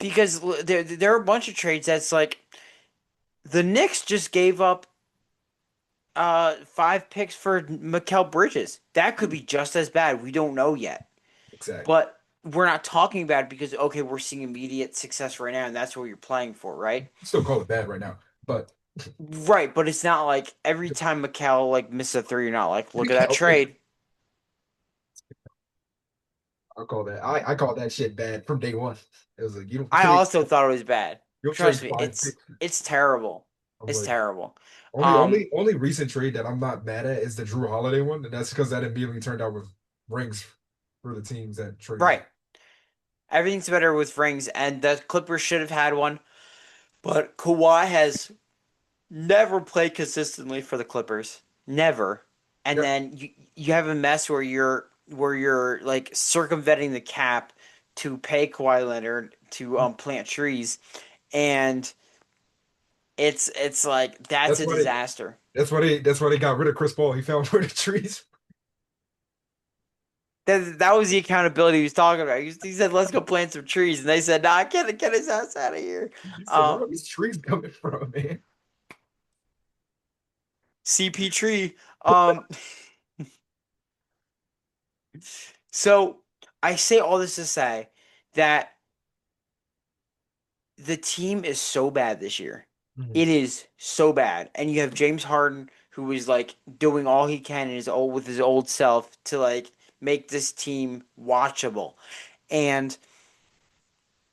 that. there are a bunch of trades that's like the Knicks just gave up five picks for Mikal Bridges. That could be just as bad. We don't know yet. Exactly. But we're not talking about it because okay, we're seeing immediate success right now, and that's what you're playing for, right? Still call it bad right now, but Right, but it's not like every time Mikal like misses a three, you're not like, look at that Mikal, trade. I call that. I call that shit bad from day one. It was like you don't I trade. also thought it was bad. You don't Trust trade me, five it's picks. it's terrible. I'm It's like terrible. only Um, only only recent trade that I'm not mad at is the Drew Holiday one, and that's because that immediately turned out with rings for the teams that traded him. right. Everything's better with rings, and the Clippers should have had one, but Kawhi has never played consistently for the Clippers. Never. And Yeah, then you have a mess where you're like circumventing the cap to pay Kawhi Leonard to plant trees, and it's like that's that's a why they disaster. that's why they got rid of Chris Paul. He found where the trees. That was the accountability he was talking about. He said, "Let's go plant some trees," and they said, "Nah, get his ass out of here." He said, "Where Um, are these trees coming from, man?" CP tree. Um, so I say all this to say that the team is so bad this year. Mhm. It is so bad, and you have James Harden who is like doing all he can in his old with his old self to like make this team watchable. And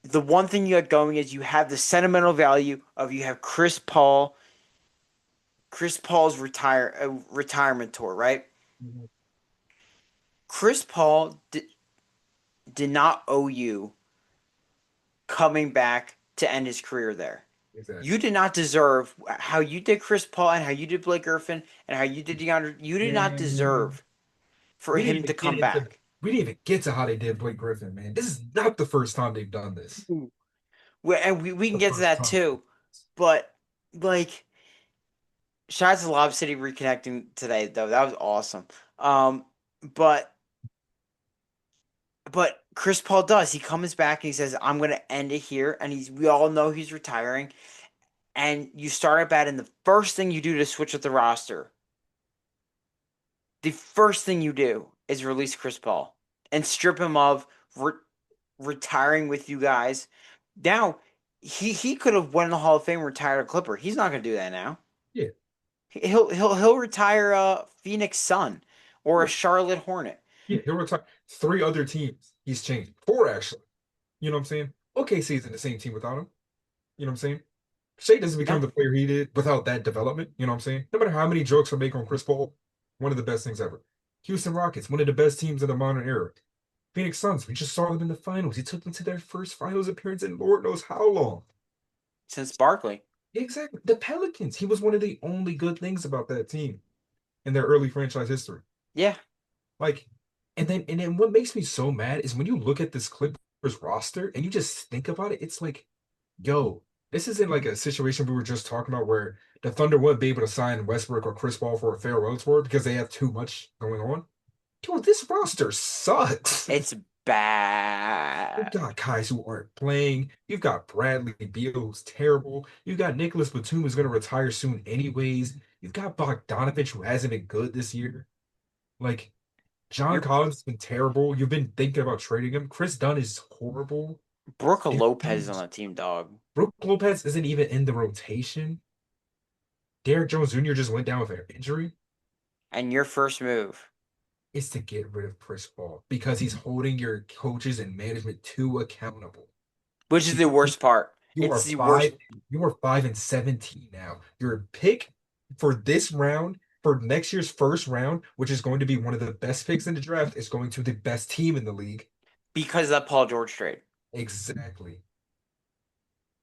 the one thing you got going is you have the sentimental value of you have Chris Paul's retirement tour, right? Mhm. Chris Paul did not owe you coming back to end his career there. You Exactly. did not deserve how you did Chris Paul and how you did Blake Griffin and how you did DeAndre. You did not Man, deserve for we didn't him even to get come into back. we didn't even get to how they did Blake Griffin, man. This is not the first time they've done this. Ooh. And we can The get to first that time. too, but like, shout out to Lob City reconnecting today though. That was awesome. Um, but Chris Paul does. He comes back and he says, "I'm gonna end it here," and we all know he's retiring. And you start at bat, and the first thing you do to switch up the roster, the first thing you do is release Chris Paul and strip him of re- retiring with you guys. Now, he could have won the Hall of Fame, and retired a Clipper. He's not going to do that now. Yeah. He'll retire a Phoenix Sun or a Charlotte Hornet. Yeah, he'll retire. Three other teams he's changed. Four actually. You know what I'm saying? OKC's in the same team without him. You know what I'm saying? Shea doesn't become No, the player he did without that development. You know what I'm saying? No matter how many jokes we make on Chris Paul, one of the best things ever. Houston Rockets, one of the best teams in the modern era. Phoenix Suns, we just saw them in the finals. He took them to their first finals appearance in Lord knows how long. since Barkley. Exactly. The Pelicans, he was one of the only good things about that team in their early franchise history. Yeah, Like, and then what makes me so mad is when you look at this Clippers roster and you just think about it, it's like, yo, this isn't like a situation we were just talking about where the Thunder wouldn't be able to sign Westbrook or Chris Paul for a farewell tour because they have too much going on. Dude, this roster sucks. it's You've bad. got guys who aren't playing. You've got Bradley Beal who's terrible. You've got Nicholas Batum who's going to retire soon anyways. You've got Bogdanovich who hasn't been good this year. Like, John Your Collins has been terrible. You've been thinking about trading him. Chris Dunn is horrible. Brooke And Lopez is on that team, dog. Brook Lopez isn't even in the rotation. Derrick Jones Jr. just went down with an injury. And your first move, Is to get rid of Chris Paul because he's holding your coaches and management too accountable. which is You, the worst part. you It's are the worst. five. You are 5-17 now. Your pick for this round, for next year's first round, which is going to be one of the best picks in the draft, is going to the best team in the league. Because of that Paul George trade. Exactly.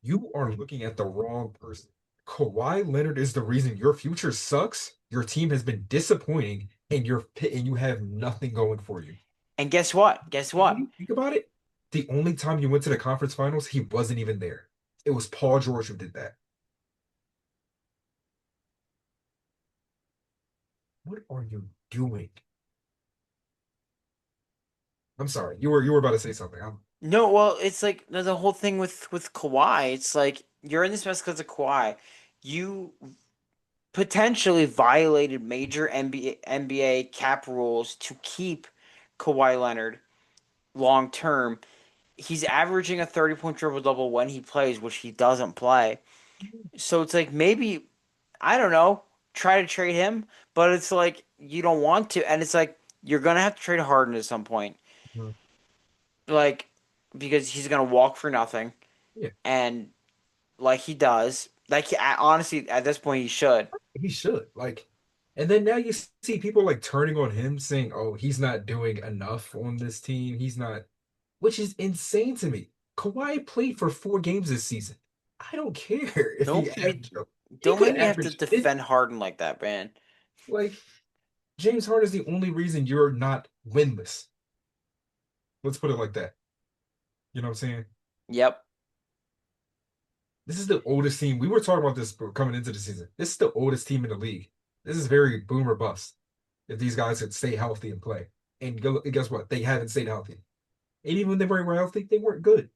You are looking at the wrong person. Kawhi Leonard is the reason your future sucks. Your team has been disappointing, and you have nothing going for you. And guess what? Guess And when what? you think about it, the only time you went to the conference finals, he wasn't even there. It was Paul George who did that. What are you doing? I'm sorry. You were about to say something. No, well, it's like the whole thing with Kawhi. It's like you're in this mess because of Kawhi. You potentially violated major NBA cap rules to keep Kawhi Leonard long term. He's averaging a 30-point triple double when he plays, which he doesn't play. So it's like maybe I don't know, try to trade him, but it's like you don't want to, and it's like you're gonna have to trade Harden at some point. like because he's gonna walk for nothing, Yeah, and like he does. Like honestly, at this point, he should. he should. Like, and then now you see people like turning on him saying, "Oh, he's not doing enough on this team. He's not," which is insane to me. Kawhi played for 4 games this season. I don't care if he Don't be, averaged. He don't could make me have to average it. defend Harden like that, man. Like James Harden is the only reason you're not winless. Let's put it like that. You know what I'm saying? Yep, This is the oldest team. We were talking about this coming into the season. This is the oldest team in the league. This is very boomer bust if these guys could stay healthy and play. And guess what? They haven't stayed healthy. And even when they were healthy, they weren't good.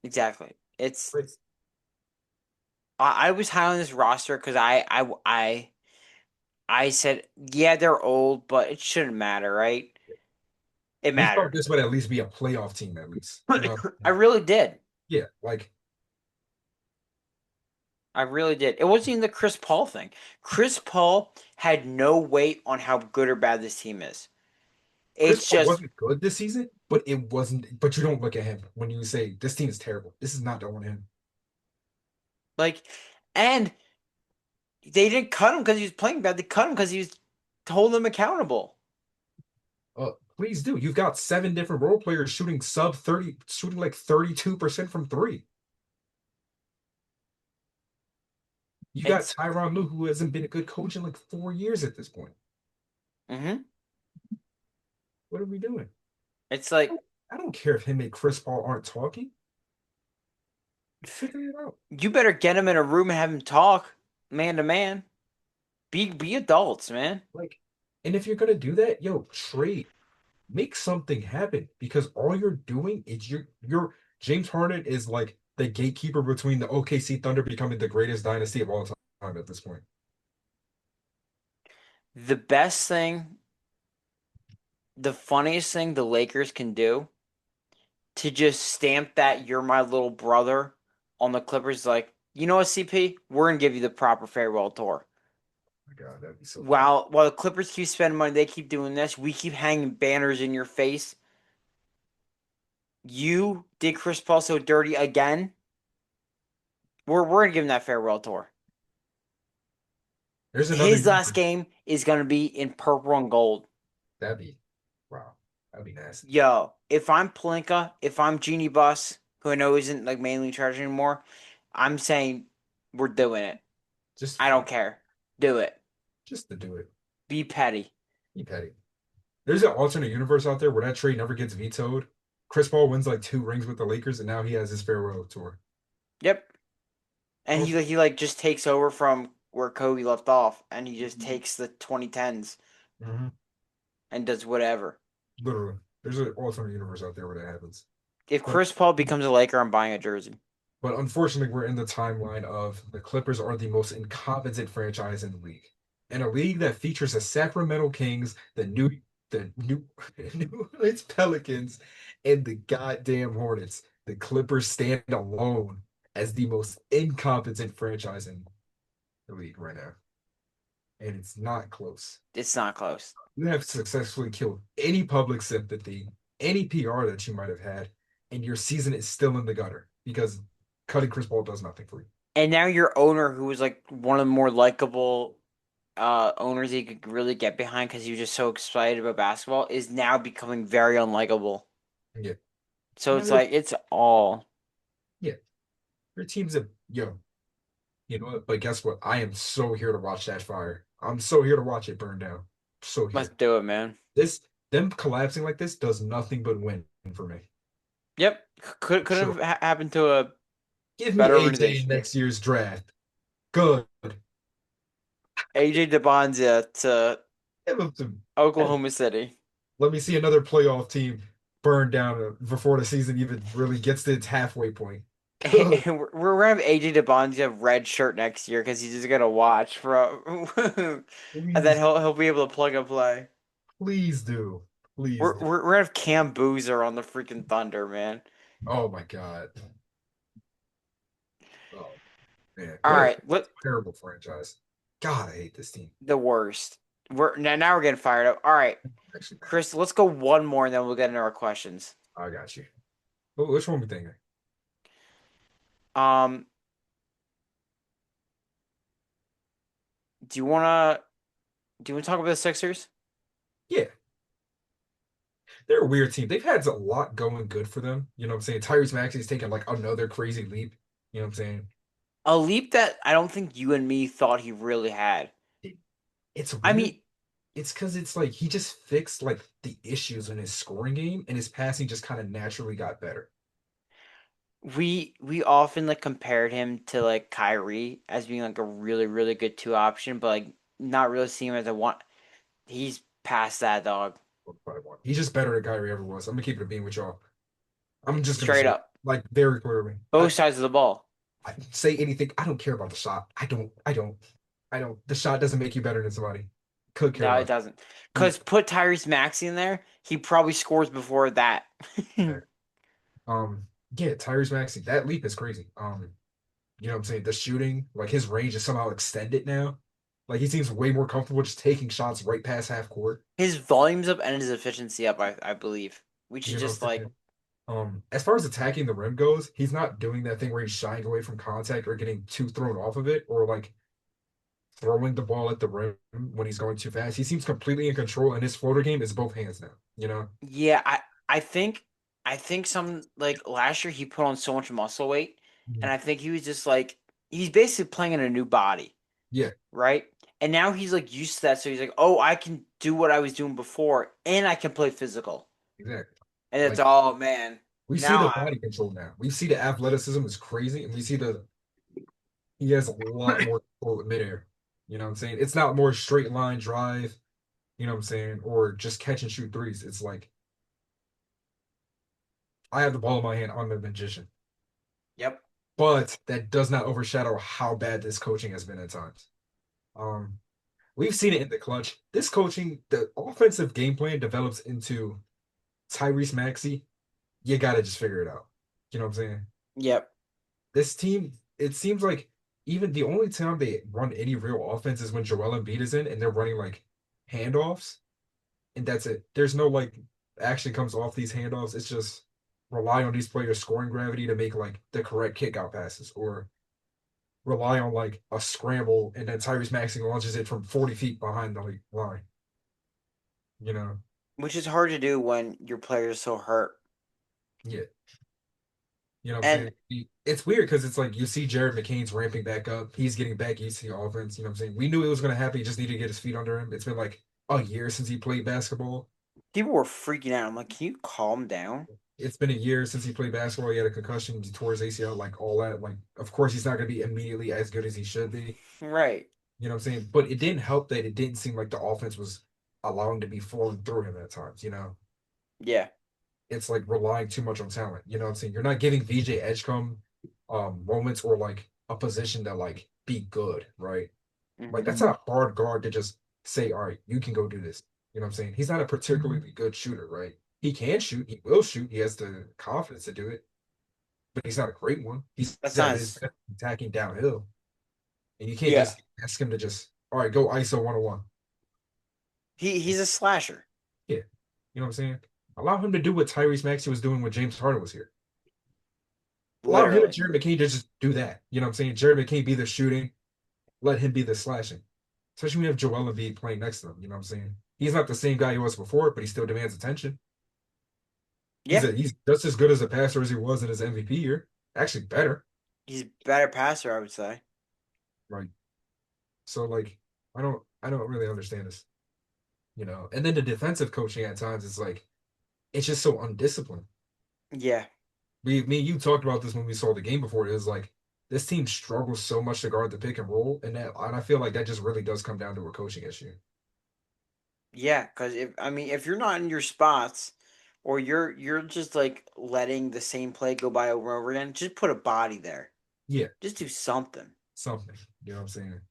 exactly. It's But I was high on this roster because I said yeah they're old, but it shouldn't matter, right? It we thought mattered. this would at least be a playoff team, at least. You know? I really did. Yeah, like I really did. It wasn't even the Chris Paul thing. Chris Paul had no weight on how good or bad this team is. Chris It's Paul just wasn't good this season, but it wasn't. But you don't look at him when you say this team is terrible. This is not on him. like, and they didn't cut him because he was playing bad. They cut him because he was holding them accountable. Please do. You've got 7 different role players shooting sub 30, shooting like 32% from three. You got It's Tyronn Lue, who hasn't been a good coach in like 4 years at this point. hmm What are we doing? It's like I don't care if him and Chris Paul aren't talking. Figure it out. you better get him in a room and have him talk man to man. Be adults, man. Like, and if you're gonna do that, yo, trade, make something happen because all you're doing is you're James Harden is like the gatekeeper between the OKC Thunder becoming the greatest dynasty of all time at this point. The best thing, the funniest thing the Lakers can do to just stamp that you're my little brother on the Clippers, like, you know what, CP? We're gonna give you the proper farewell tour. Oh my God, that'd be so funny. While the Clippers keep spending money, they keep doing this. We keep hanging banners in your face. You did Chris Paul so dirty again. We're gonna give him that farewell tour. There's another His last universe. game is gonna be in purple and gold. That'd be wow. That'd be nasty. Yo, if I'm Plinka, if I'm Genie Bus, who I know isn't like mainly charged anymore, I'm saying we're doing it. Just I for don't care. Do it. just to do it. Be petty. Be petty. There's an alternate universe out there where that trade never gets vetoed. Chris Paul wins like 2 rings with the Lakers, and now he has his farewell tour. Yep. And Oh, he just takes over from where Kobe left off, and he just takes the 2010s mhm. and does whatever. Literally, there's an alternate universe out there where that happens. If But Chris Paul becomes a Laker, I'm buying a jersey. but unfortunately, we're in the timeline of the Clippers are the most incompetent franchise in the league, in a league that features the Sacramento Kings, the New New Orleans Pelicans, and the goddamn Hornets. The Clippers stand alone as the most incompetent franchise in the league right now, and it's not close. It's not close. You have successfully killed any public sympathy, any PR that you might have had, and your season is still in the gutter because cutting Chris Paul does nothing for you. And now your owner, who was like one of the more likable owners you could really get behind because he was just so excited about basketball, is now becoming very unlikable. Yeah. So Now it's like it's all yeah, your team's a yo. You know what? But guess what? I am so here to watch that fire. I'm so here to watch it burn down. So let's here. do it, man. This them collapsing like this does nothing but win for me. Yep, could have Sure. happened to a Give me better AJ in organization. next year's draft. Good. AJ DeBonzia to Give him some. Oklahoma City. Let me see another playoff team burn down before the season even really gets to its halfway point. Good. And we're gonna have AJ DeBonzia red shirt next year because he's just gonna watch from, and then Please, he'll be able to plug and play. please do. Please We're do. we're, we're gonna have Cam Boozer on the freaking Thunder, man. Oh my God. Oh man. All What a right, what terrible franchise. God, I hate this team. the worst. Now we're getting fired up. All right, Actually, Chris, let's go one more and then we'll get into our questions. I got you. Which one we thinking? Um, do you wanna talk about the Sixers? Yeah, they're a weird team. They've had a lot going good for them. You know what I'm saying? Tyrese Maxey's taken like another crazy leap. You know what I'm saying? A leap that I don't think you and me thought he really had. It, it's I weird. mean, It's because it's like he just fixed like the issues in his scoring game, and his passing just kind of naturally got better. we often like compared him to like Kyrie as being like a really really good two option, but like not really seeing him as a one. He's past that dog, He's just better than Kyrie ever was. I'm gonna keep it a being with y'all. I'm just gonna straight say up, like very clearly. both sides of the ball. I say anything. I don't care about the shot. I don't. The shot doesn't make you better than somebody. Could care No, it less. doesn't. He, Cause put Tyrese Maxey in there, he probably scores before that. um, yeah, Tyrese Maxey. That leap is crazy. You know what I'm saying? The shooting, like his range is somehow extended now. Like he seems way more comfortable just taking shots right past half court. His volume's up and his efficiency up. I believe we should You know what just I'm like saying? As far as attacking the rim goes, he's not doing that thing where he's shying away from contact or getting too thrown off of it or like throwing the ball at the rim when he's going too fast. He seems completely in control, and his floater game is both hands now. You know? yeah. I think some like last year he put on so much muscle weight, and Mhm. I think he was just like he's basically playing in a new body, Yeah, right? And now he's like used to that, so he's like, oh, I can do what I was doing before, and I can play physical. exactly. And it's Like oh man, we see now the I body control now. We see the athleticism is crazy, and we see the he has a lot more control in midair. You know what I'm saying? It's not more straight line drive. You know what I'm saying? Or just catch and shoot threes. It's like I have the ball in my hand. I'm a magician. yep But that does not overshadow how bad this coaching has been at times. Um, we've seen it in the clutch. This coaching, the offensive game plan develops into Tyrese Maxey. You got to just figure it out. You know what I'm saying? yep. This team, it seems like even the only time they run any real offense is when Joel Embiid is in and they're running like handoffs, and that's it. There's no like action comes off these handoffs. It's just rely on these players scoring gravity to make like the correct kick out passes or rely on like a scramble and then Tyrese Maxey launches it from 40 feet behind the like, line. You know? Which is hard to do when your player is so hurt. Yeah. You know what I'm And saying? It's weird because it's like you see Jared McCain's ramping back up. He's getting back used to the offense. You know what I'm saying? We knew it was going to happen. He just needed to get his feet under him. It's been like a year since he played basketball. people were freaking out. I'm like, can you calm down? It's been a year since he played basketball. He had a concussion, he tore his ACL, like all that. Like, of course, he's not going to be immediately as good as he should be. Right. You know what I'm saying? But it didn't help that it didn't seem like the offense was allowing to be flowing through him at times. You know? Yeah. It's like relying too much on talent. You know what I'm saying? You're not giving VJ Edgecombe moments or like a position to like be good, right? Like Hmm. that's a hard guard to just say, all right, you can go do this. You know what I'm saying? He's not a particularly good shooter, right? He can shoot, he will shoot, he has the confidence to do it, but he's not a great one. He's That's at not his his. best attacking downhill. And you can't Yeah. just ask him to just, all right, go ISO 101. He's a slasher. Yeah. You know what I'm saying? Allow him to do what Tyrese Maxey was doing when James Harden was here. Allow him and Literally. Jared McCain to just do that. You know what I'm saying? Jared McCain be the shooting, let him be the slashing. Especially when you have Joel Embiid playing next to him. You know what I'm saying? He's not the same guy he was before, but he still demands attention. Yeah. He's just as good as a passer as he was in his MVP year. Actually, better. He's a better passer, I would say. Right. So like, I don't really understand this. You know, and then the defensive coaching at times is like it's just so undisciplined. Yeah. Me and you talked about this when we saw the game before. It was like this team struggles so much to guard the pick and roll, and I feel like that just really does come down to a coaching issue. Yeah. Because if you're not in your spots, or you're just like letting the same play go by over and over again, just put a body there. Yeah, Just do something. something. You know what I'm saying?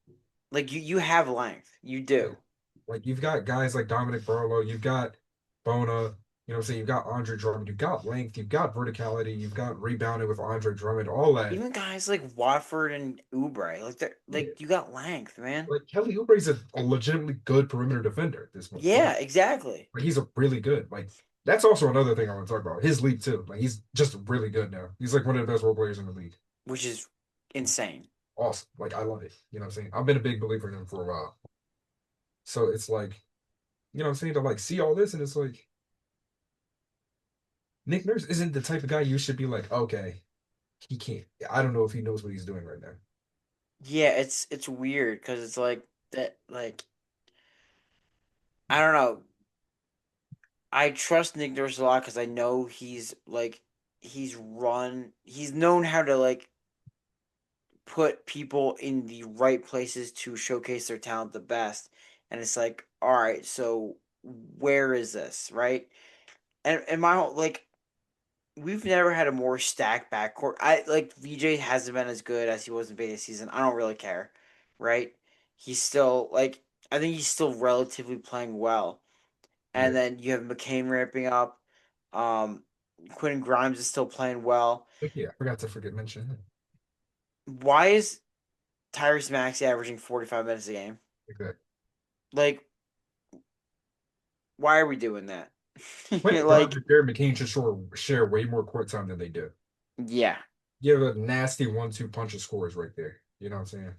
Like you have length. You Yeah. do. Like you've got guys like Dominic Barlow, you've got Bona, you know You know what I'm saying? You've got Andre Drummond, you've got length, you've got verticality, you've got rebounding with Andre Drummond, all that. Even guys like Watford and Oubre, like they're Yeah. like you got length, man. Like Kelly Oubre's a legitimately good perimeter defender at this point. Yeah, exactly. Like he's a really good. Like that's also another thing I want to talk about. His league too. Like he's just really good now. He's like one of the best role players in the league. Which is insane. Awesome. Like I love it. You know what I'm saying? I've been a big believer in him for a while. So it's like, you know what I'm saying, to like see all this and it's like Nick Nurse isn't the type of guy you should be like, okay, he can't. I don't know if he knows what he's doing right now. Yeah, it's weird because it's like that. Like I don't know. I trust Nick Nurse a lot because I know he's known how to like put people in the right places to showcase their talent the best. And it's like, all right, so where is this, right? And my whole like we've never had a more stacked backcourt. I like VJ hasn't been as good as he was in beta season. I don't really care, right? He's still like I think he's still relatively playing well. Yeah. And then you have McCain ramping up. Um, Quentin Grimes is still playing well. But yeah, I forgot to forget mention him. Why is Tyrese Maxey averaging 45 minutes a game? Exactly. Like, why are we doing that? Quentin Grimes Like, and Jared McCain should share way more court time than they do. yeah, You have a nasty 1-2 punch of scores right there. You know what I'm saying?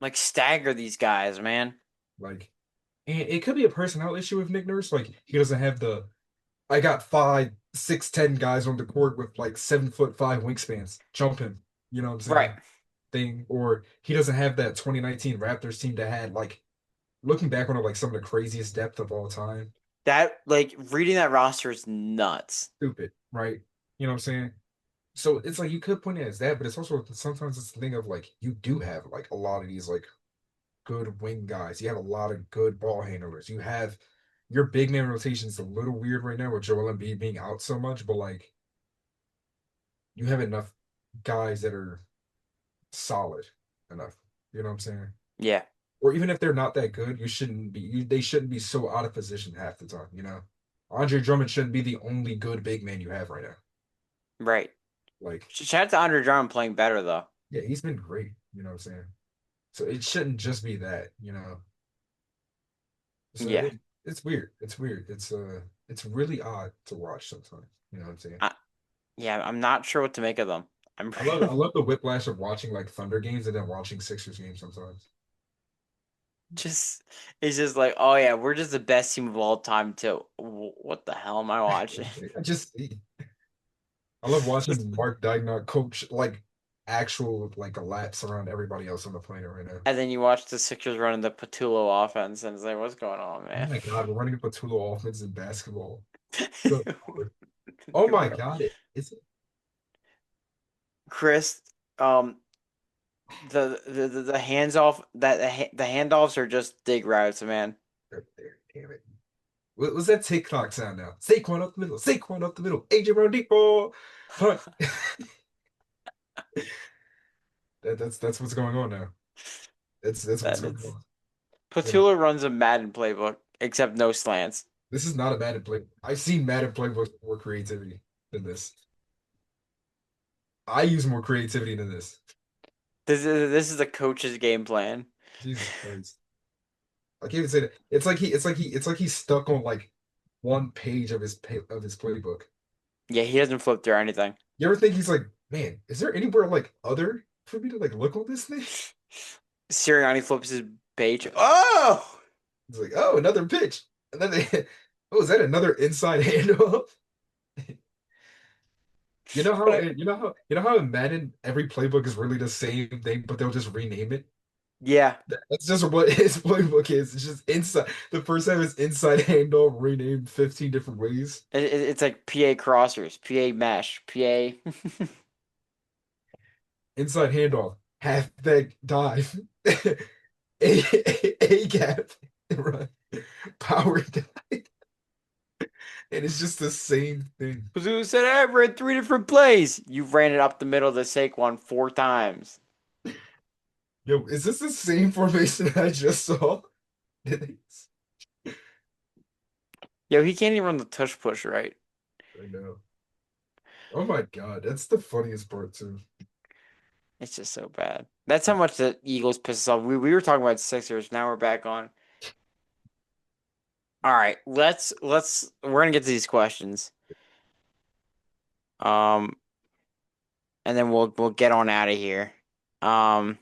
like stagger these guys, man. Like, and it could be a personnel issue with Nick Nurse. Like, he doesn't have the I got 5, 6, 10 guys on the court with like 7'5" wingspans jumping. You know what I'm Right. saying? Thing, or he doesn't have that 2019 Raptors team that had like looking back on it like some of the craziest depth of all time. That like reading that roster is nuts. Stupid, right? You know what I'm saying? So it's like you could point it as that, but it's also sometimes it's the thing of like you do have like a lot of these like good wing guys. You have a lot of good ball handlers. You have your big man rotation is a little weird right now with Joel Embiid being out so much, but like you have enough guys that are solid enough. You know what I'm saying? Yeah. Or even if they're not that good, they shouldn't be so out of position half the time, you know? Andre Drummond shouldn't be the only good big man you have right now. Right. Like, Shout out to Andre Drummond playing better though. yeah, he's been great, you know what I'm saying? So it shouldn't just be that, you know. So Yeah. it's weird. It's weird. It's really odd to watch sometimes. You know what I'm saying? I, yeah, I'm not sure what to make of them. I'm I love the whiplash of watching like Thunder games and then watching Sixers games sometimes. just it's just like, oh yeah, we're just the best team of all time too. What the hell am I watching? I just I love watching Mark Daignac coach like actual like laps around everybody else on the planet right now. And then you watch the Sixers running the Patullo offense, and it's like, what's going on, Oh man? my God, we're running a Patullo offense in basketball. Good Lord. Oh my God, it's Chris, um, the hands off that the handoffs are just dig routes, man. right there. Damn it. What was that TikTok sound now? Saquon up the middle. Saquon up the middle. AJ Brown deep ball. Punt. That's what's going on now. That's what's That going is on. You know, Patullo runs a Madden playbook, except no slants. this is not a Madden play. I've seen Madden playbooks with more creativity than this. I use more creativity than this. This is a coach's game plan. Jesus Christ. I can't even say that. It's like he's stuck on like one page of his playbook. Yeah, he doesn't flip through anything. You ever think he's like, man, is there anywhere like other for me to like look on this thing? Sirianni flips his page. Oh, He's like, oh, another pitch. And then oh, is that another inside handoff? but You know how in Madden every playbook is really the same thing, but they'll just rename it. yeah, That's just what his playbook is. It's just inside. The first time is inside handoff renamed 15 different ways. it's like PA crossers, PA mesh, PA. Inside handoff, halfback dive, a gap, run, power dive, and it's just the same thing. Who said I ran three different plays? You ran it up the middle of the Saquon four times. Yo, is this the same formation I just saw? Yo, he can't even run the tush push right. I know. Oh my God, that's the funniest part too. It's just so bad. That's how much the Eagles piss us off. We were talking about Sixers. Now we're back on. All right, let's we're gonna get to these questions. Um, and then we'll get on out of here. Um,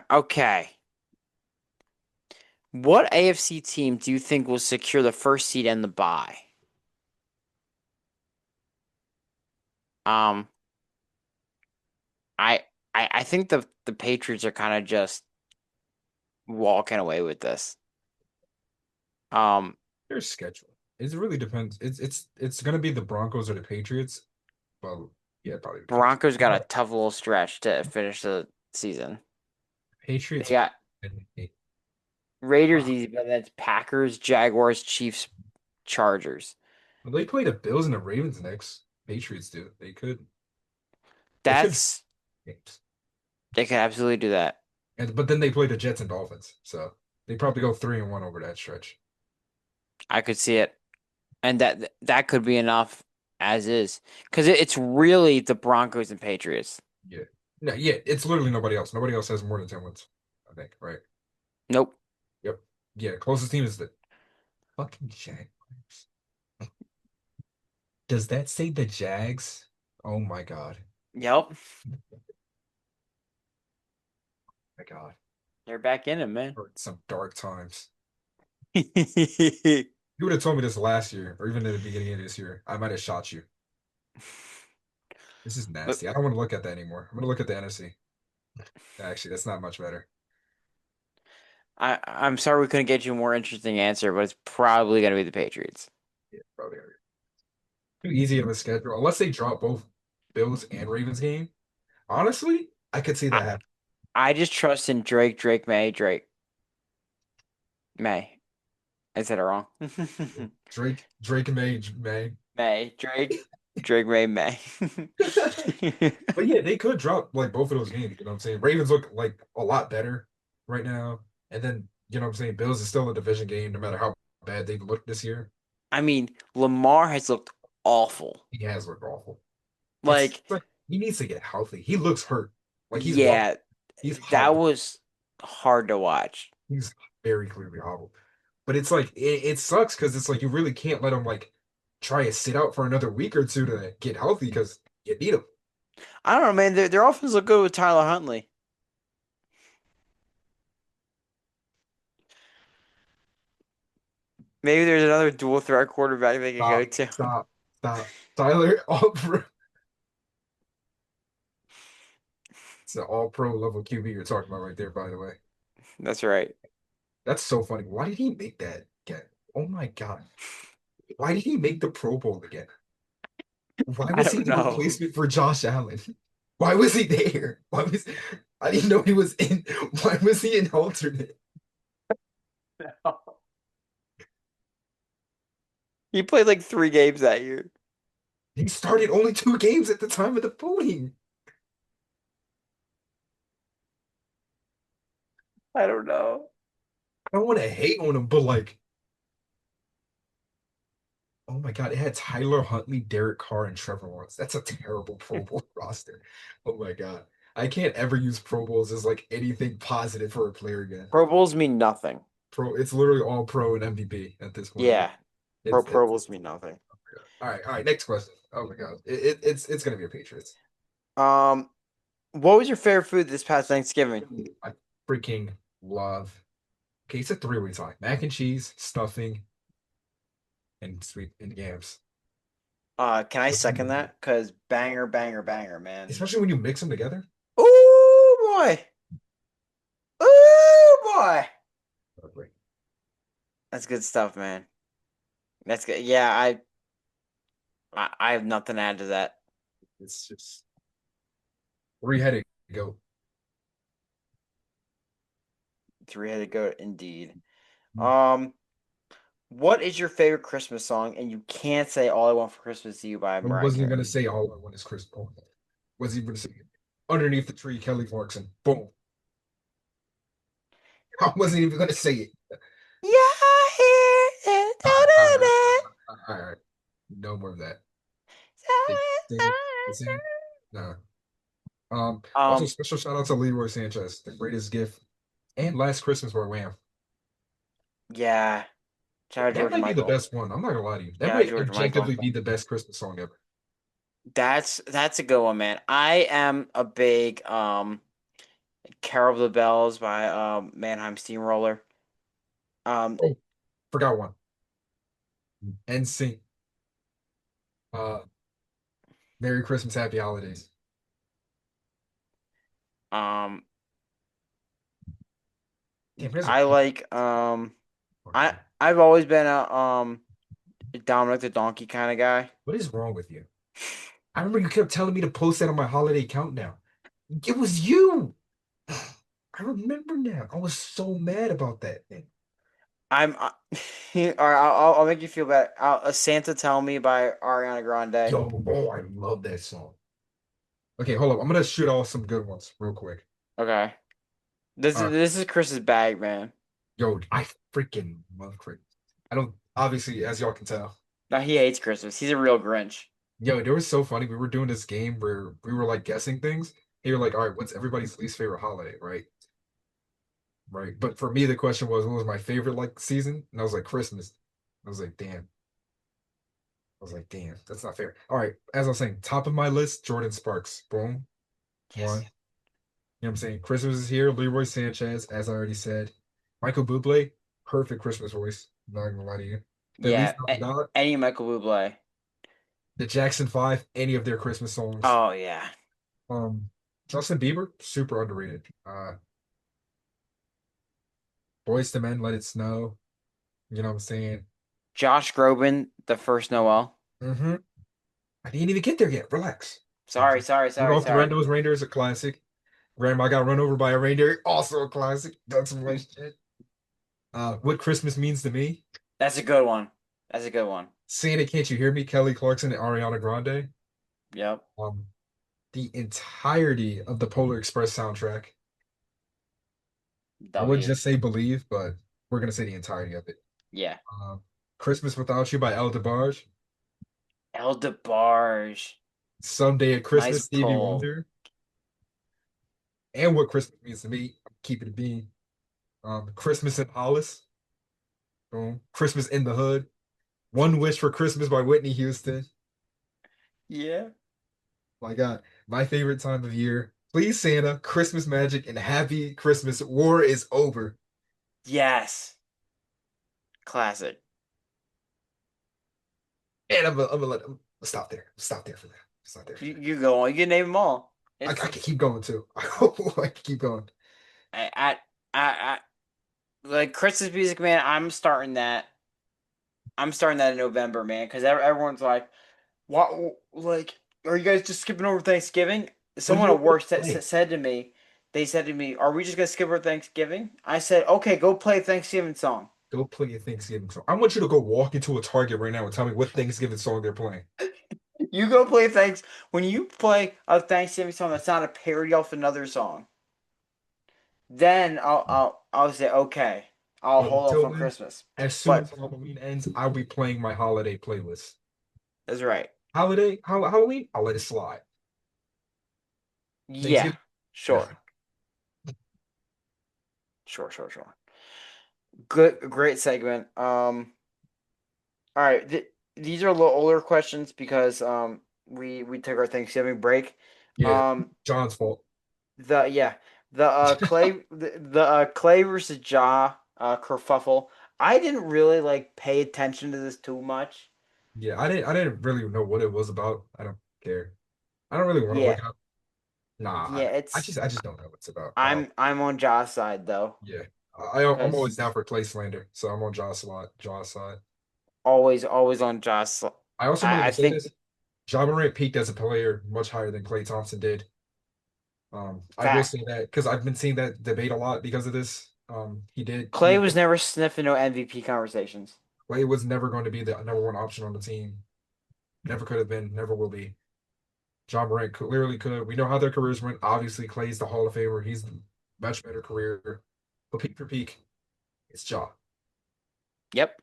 okay. What AFC team do you think will secure the first seed and the bye? Um, I I think the Patriots are kind of just walking away with this. Um, Their schedule. It really depends. It's gonna be the Broncos or the Patriots. Well, yeah, probably the Patriots. Broncos got a tough little stretch to finish the season. They Patriots. got Raiders easy, but that's Packers, Jaguars, Chiefs, Chargers. Well, they play the Bills and the Ravens next. Patriots do. They could That's games. they could absolutely do that. And but then they play the Jets and Dolphins. So they probably go 3-1 over that stretch. I could see it, and that could be enough as is because it's really the Broncos and Patriots. Yeah. No, yeah, it's literally nobody else. Nobody else has more than 10 wins, I think, right? Nope. Yep. Yeah, closest team is the fucking Jaguars. Does that say the Jags? Oh my God. Yep. My God. They're back in it, man. Some dark times. I You would have told me this last year, or even at the beginning of this year, I might have shot you. This is nasty. I don't want to look at that anymore. I'm gonna look at the NFC. Actually, that's not much better. I'm sorry we couldn't get you a more interesting answer, but it's probably gonna be the Patriots. Yeah, probably too easy of a schedule. Unless they drop both Bills and Ravens game. Honestly, I could see I that happen. I just trust in May. I said it wrong. Drake May. May. But yeah, they could drop like both of those games. You know what I'm saying? Ravens look like a lot better right now. And then, you know what I'm saying? Bills is still a division game no matter how bad they've looked this year. I mean, Lamar has looked awful. He has looked awful. It's Like, like he needs to get healthy. He looks hurt. Like he's wobbled. yeah, He's that hobbled. was hard to watch. He's very clearly hobbled. But it's like it sucks because it's like you really can't let him like try to sit out for another week or two to get healthy because you need him. I don't know, man. Their offense look good with Tyler Huntley. Maybe there's another dual threat quarterback they could go Stop, to. stop, stop. Tyler, it's an all pro level QB you're talking about right there, by the way. That's right. That's so funny. Why did he make that again? Oh my God. Why did he make the Pro Bowl again? Why I was he don't the know. replacement for Josh Allen? Why was he there? I didn't know he was in. Why was he an alternate? He played like 3 games that year. He started only 2 games at the time of the voting. I don't know. I don't want to hate on him, but like, oh my God, it had Tyler Huntley, Derek Carr, and Trevor Lawrence. That's a terrible Pro Bowl roster. Oh my God. I can't ever use Pro Bowls as like anything positive for a player again. Pro Bowls mean nothing. It's literally all pro and MVP at this point. Yeah, Pro It's Bowls mean nothing. all right. Next question. Oh my God, it's gonna be a Patriots. Um, what was your favorite food this past Thanksgiving? I freaking love. Okay, it's a three-way tie: mac and cheese, stuffing, and sweet and yams. Can I second that? Cause banger, banger, banger, man. Especially when you mix them together. Ooh boy. Ooh boy. Lovely. That's good stuff, man. That's good. Yeah, I have nothing to add to that. It's just three-headed goat. Three-headed goat, indeed. Um, what is your favorite Christmas song? And you can't say "All I Want for Christmas Is You" by I Mariah wasn't even gonna Carey. say all I want is Chris Paul. Was even gonna say underneath the tree, Kelly Clarkson. Boom. I wasn't even gonna say it. Yeah, here. All right. No more of that. Sing, sing. No. Also, Um, special shout out to Leroy Sanchez, the greatest gift, and Last Christmas by Wham. yeah. Shout out That George might be the Michael. best one. I'm not gonna lie to you. That Shout out might George Michael. objectively be the best Christmas song ever. That's a good one, man. I am a big Carol of the Bells by Mannheim Steamroller. Um Oh, forgot one. NSYNC. Uh, Merry Christmas, Happy Holidays. um Damn, there's a I like I've always been a Dominic the Donkey kind of guy. What is wrong with you? I remember you kept telling me to post that on my holiday countdown. It was you. I remember now. I was so mad about that thing. I'm all right, I'll make you feel bad. Santa Tell Me by Ariana Grande. Yo, oh, I love that song. Okay, hold up. I'm gonna shoot off some good ones real quick. Okay. This All is right. this is Chris's bag, man. Yo, I freaking love Christmas. I don't, obviously, as y'all can tell. No, he hates Christmas. He's a real Grinch. Yo, it was so funny. We were doing this game where we were like guessing things. They were like, all right, what's everybody's least favorite holiday, right? Right. But for me, the question was, what was my favorite like season? And I was like, Christmas. I was like, damn. I was like, damn, that's not fair. All right. As I was saying, top of my list, Jordan Sparks. Boom. Yes. One. You know what I'm saying? Christmas is here. Leroy Sanchez, as I already said. Michael Bublé, perfect Christmas voice. I'm not gonna lie to you. Feliz Yeah. Navidad, Any Michael Bublé. the Jackson Five, any of their Christmas songs. Oh yeah. Um, Justin Bieber, super underrated. Boys to Men, Let It Snow. You know what I'm saying? Josh Groban, The First Noel. Mm-hmm. I didn't even get there yet. Relax. Sorry, sorry, sorry, Rudolph the sorry. Red-Nosed Reindeer is a classic. Grandma got run over by a reindeer, also a classic. That's some nice shit. What Christmas means to me. That's a good one. That's a good one. Santa, Can't You Hear Me? Kelly Clarkson and Ariana Grande. Yep. Um, the entirety of the Polar Express soundtrack. I would W. just say Believe, but we're gonna say the entirety of it. Yeah. Um, Christmas Without You by El DeBarge. El DeBarge. Someday at Nice Christmas, Stevie pull. Wonder. And What Christmas Means to Me. I'm keeping it being. Christmas in Hollis. Boom. Christmas in the Hood. One Wish for Christmas by Whitney Houston. Yeah. My God, my favorite time of year. Please, Santa, Christmas Magic, and Happy Christmas. War is over. Yes. Classic. And I'm gonna let him stop there. Stop there for that. Stop there for that. You go on. You can name them all. I It's can keep going too. I can keep going. at like Christmas music, man. I'm starting that in November, man, because everyone's like, "What? Like, are you guys just skipping over Thanksgiving?" What do Someone you at want me work to play? said to me, they said to me, "Are we just gonna skip over Thanksgiving?" I said, "Okay, go play a Thanksgiving song." Go play a Thanksgiving song. I want you to go walk into a Target right now and tell me what Thanksgiving song they're playing. You go play thanks when you play a Thanksgiving song that's not a parody off another song. Then I'll say okay. I'll But hold off until on then, Christmas. as soon as But Halloween ends, I'll be playing my holiday playlist. that's right. Halloween, I'll let it slide. Yeah. Thanksgiving, nah. Sure. Sure, sure, sure. Good, great segment. All right. These are a little older questions because we took our Thanksgiving break. Yeah, Um, John's fault. the yeah the Clay versus Ja kerfuffle. I didn't really like pay attention to this too much. Yeah, I didn't really know what it was about. I don't care. I don't really want to Yeah, look up. Nah, yeah. I just don't know what it's about. I'm on Ja's side though, Yeah. I'm because always down for Clay slander, so I'm on Jaw's side. always on Ja's. I also wanted I to say think this. Ja Morant peaked as a player much higher than Klay Thompson did. I will fact. say that because I've been seeing that debate a lot because of this. Clay was never sniffing no MVP conversations. Klay was never going to be the number one option on the team. Never could have been, never will be. Ja Morant clearly could. We know how their careers went. Obviously, Clay's the Hall of Famer. He's the much better career. But peak for peak, it's Ja. Yep.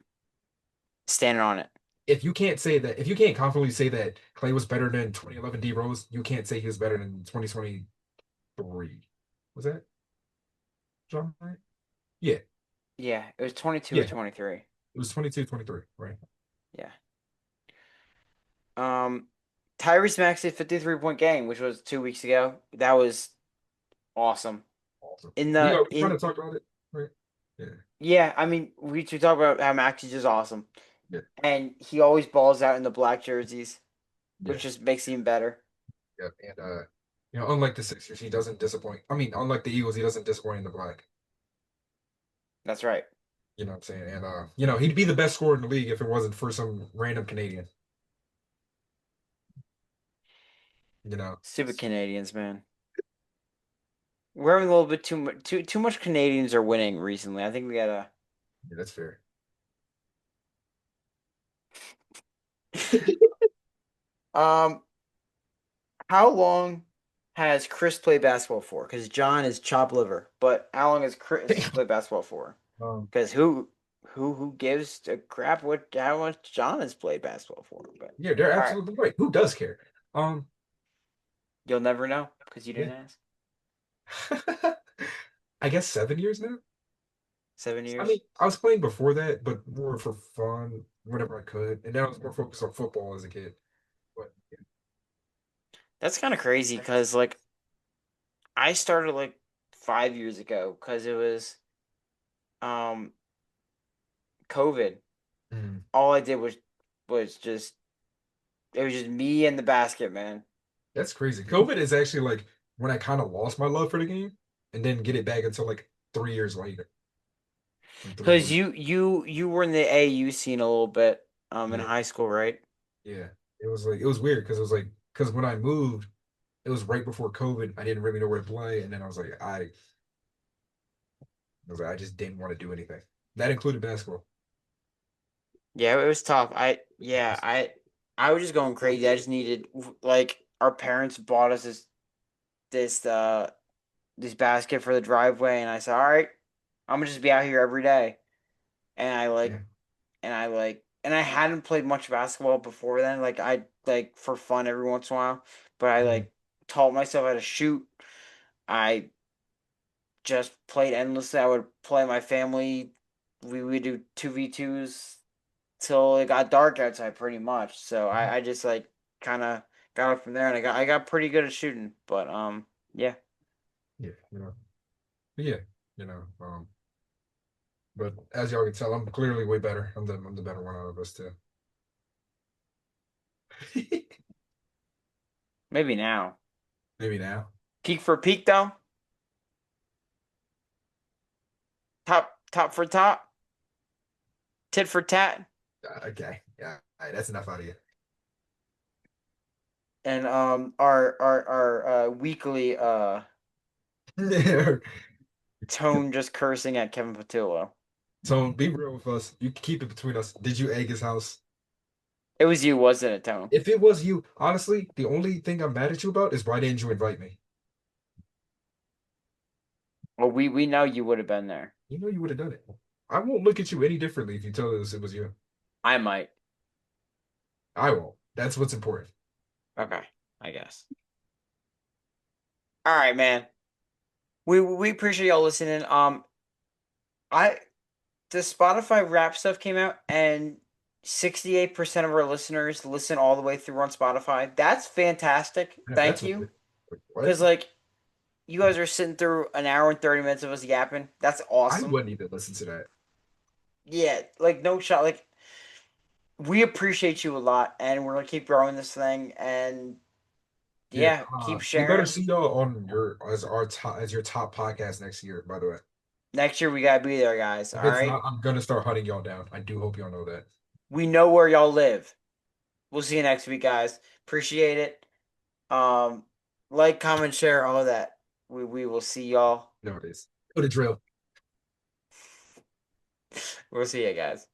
Standing on it. If you can't say that, if you can't confidently say that Clay was better than 2011 D Rose, you can't say he was better than 2023. Was that John? Right? Yeah, Yeah, it was 22 or yeah. 23. It was 22, 23, right? Yeah. Um, Tyrese Maxey's 53-point game, which was 2 weeks ago. That was awesome. Awesome. In We the kind in of talked about it, right? Yeah, Yeah, I mean, we should talk about how Maxey's just awesome, yeah, and he always balls out in the black jerseys, yeah, which just makes it even better. yeah. And unlike the Sixers, he doesn't disappoint. I mean, unlike the Eagles, he doesn't disappoint in the black. That's right. You know what I'm saying? And he'd be the best scorer in the league if it wasn't for some random Canadian. You know, Stupid Canadians, man. We're having a little bit too much Canadians are winning recently. I think we gotta. yeah, that's fair. Um, how long has Chris played basketball for? Because John is chop liver, but how long has Chris played basketball for? Um, Because who gives a crap what how much John has played basketball for? But yeah, they're all right, absolutely right. Who does care? Um, you'll never know because you yeah. didn't ask. I guess 7 years now. Seven I mean, years. I was playing before that, but more for fun, whenever I could, and then I was more focused on football as a kid. But That's kind of crazy because like I started like 5 years ago because it was um COVID. mm, All I did was just it was just me and the basket, man. that's crazy. COVID is actually like when I kind of lost my love for the game, and didn't get it back until like 3 years later, like three, Because 4 years. you were in the AU scene a little bit in Yeah, high school, right? yeah. It was weird because it was like because when I moved, it was right before COVID. I didn't really know where to play, and then I was like, I just didn't want to do anything. That included basketball. Yeah, it was tough. I was just going crazy. I just needed like our parents bought us this this basket for the driveway, and I said, "All right, I'm gonna just be out here every day." And Yeah. and I hadn't played much basketball before then. Like I like for fun every once in a while, but I Mhm. like taught myself how to shoot. I just played endlessly. I would play my family. We would do 2v2s till it got dark outside pretty much. So I just like kind of got it from there and I got pretty good at shooting. But yeah. Yeah, yeah, but as y'all can tell, I'm clearly way better. I'm the better one out of us too. Maybe now. Maybe now. Peak for peak though. Top for top. Tit for tat. Okay, yeah, all right, that's enough out of you. And our weekly tone just cursing at Kevin Patillo. So be real with us. You can keep it between us. Did you egg his house? It was you, wasn't it, Tone? If it was you, honestly, the only thing I'm mad at you about is why didn't you invite me? Well, we know you would have been there. You know you would have done it. I won't look at you any differently if you tell us it was you. I might. I won't. That's what's important. Okay, I guess. All right, man. We appreciate y'all listening. I the Spotify rap stuff came out and 68% of our listeners listen all the way through on Spotify. That's fantastic. Yeah, Thank that's you. weird. What? Because like you guys are sitting through an hour and 30 minutes of us yapping. That's I awesome. wouldn't even listen to that. Yeah, like no shot. Like we appreciate you a lot and we're gonna keep growing this thing and Yeah, yeah, keep we better sharing. see y'all on your as our top as your top podcast next year. By the way, Next year we gotta be there, guys. All if it's right. not, I'm gonna start hunting y'all down. I do hope y'all know that. We know where y'all live. We'll see you next week, guys. Appreciate it. Um, like, comment, share, all of that. We will see y'all. Nowadays, what a drill. We'll see you guys.